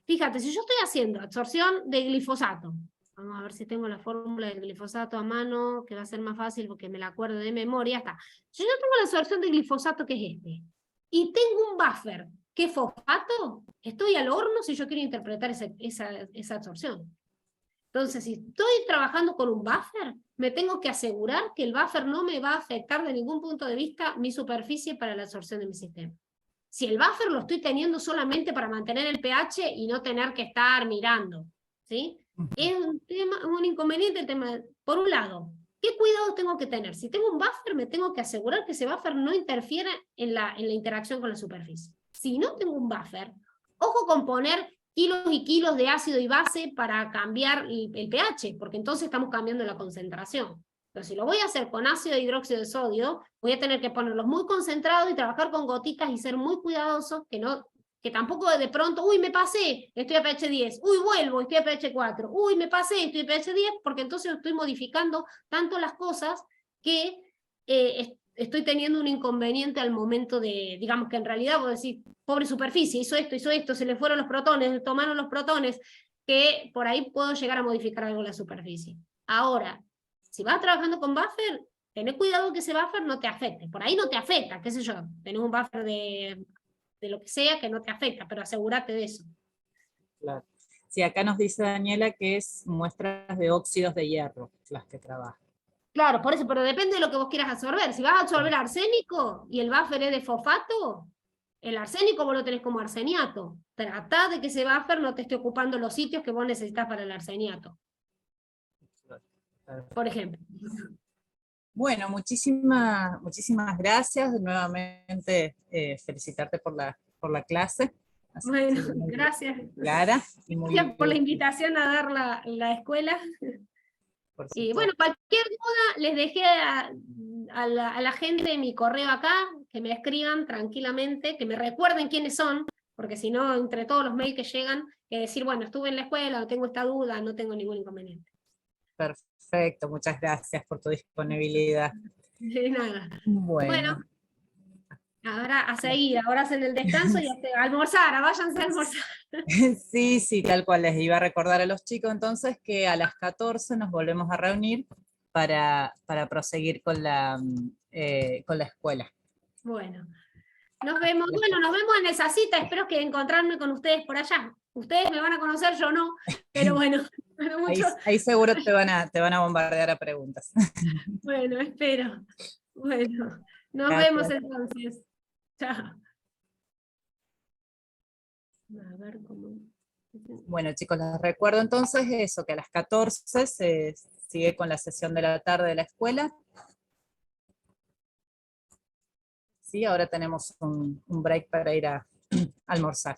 Fíjate, si yo estoy haciendo absorción de glifosato, vamos a ver si tengo la fórmula del glifosato a mano, que va a ser más fácil porque me la acuerdo de memoria. Está. Si yo tengo la absorción de glifosato, que es este, y tengo un buffer que es fosfato, estoy al horno si yo quiero interpretar esa absorción. Entonces, si estoy trabajando con un buffer, me tengo que asegurar que el buffer no me va a afectar de ningún punto de vista mi superficie para la absorción de mi sistema. Si el buffer lo estoy teniendo solamente para mantener el pH y no tener que estar mirando, ¿sí? Es un inconveniente el tema. Por un lado, ¿qué cuidados tengo que tener? Si tengo un buffer, me tengo que asegurar que ese buffer no interfiera en la interacción con la superficie. Si no tengo un buffer, ojo con poner kilos y kilos de ácido y base para cambiar el pH, porque entonces estamos cambiando la concentración. Pero si lo voy a hacer con ácido hidróxido de sodio, voy a tener que ponerlos muy concentrados y trabajar con gotitas y ser muy cuidadosos, que tampoco de pronto, uy, me pasé, estoy a pH 10, uy, vuelvo, estoy a pH 4, uy, me pasé, estoy a pH 10, porque entonces estoy modificando tanto las cosas que estoy teniendo un inconveniente al momento de, digamos que en realidad vos decís, pobre superficie, hizo esto, se le fueron los protones, tomaron los protones, que por ahí puedo llegar a modificar algo en la superficie. Ahora, si vas trabajando con buffer, tené cuidado que ese buffer no te afecte. Por ahí no te afecta, qué sé yo, tenés un buffer de lo que sea que no te afecta, pero asegúrate de eso. Claro. Sí, acá nos dice Daniela que es muestras de óxidos de hierro las que trabaja. Claro, por eso, pero depende de lo que vos quieras absorber. Si vas a absorber arsénico y el buffer es de fosfato, el arsénico vos lo tenés como arseniato. Tratá de que ese buffer no te esté ocupando los sitios que vos necesitas para el arseniato, por ejemplo. Bueno, muchísimas gracias. Nuevamente felicitarte por la clase. Así Bueno, que muy gracias. clara y muy Gracias por la útil, invitación a dar la escuela. por Y bueno, supuesto. cualquier duda les dejé a la gente mi correo acá, que me escriban tranquilamente, que me recuerden quiénes son, porque si no, entre todos los mails que llegan, que decir, bueno, estuve en la escuela, o tengo esta duda, no tengo ningún inconveniente. Perfecto, muchas gracias por tu disponibilidad. De nada. Bueno, Bueno, ahora a seguir, ahora hacen el descanso y a almorzar, váyanse a almorzar. sí, tal cual les iba a recordar a los chicos entonces que a las 14 nos volvemos a reunir para proseguir con la escuela. Bueno, nos vemos en esa cita, espero que encontrarme con ustedes por allá. Ustedes me van a conocer, yo no, pero bueno, bueno, Ahí, mucho, ahí seguro te van a bombardear a preguntas. bueno, espero. Bueno, nos vemos Gracias. entonces. Chao. A ver cómo. Bueno, chicos, les recuerdo entonces eso, que a las 14 se sigue con la sesión de la tarde de la escuela. Sí, ahora tenemos un break para ir a almorzar.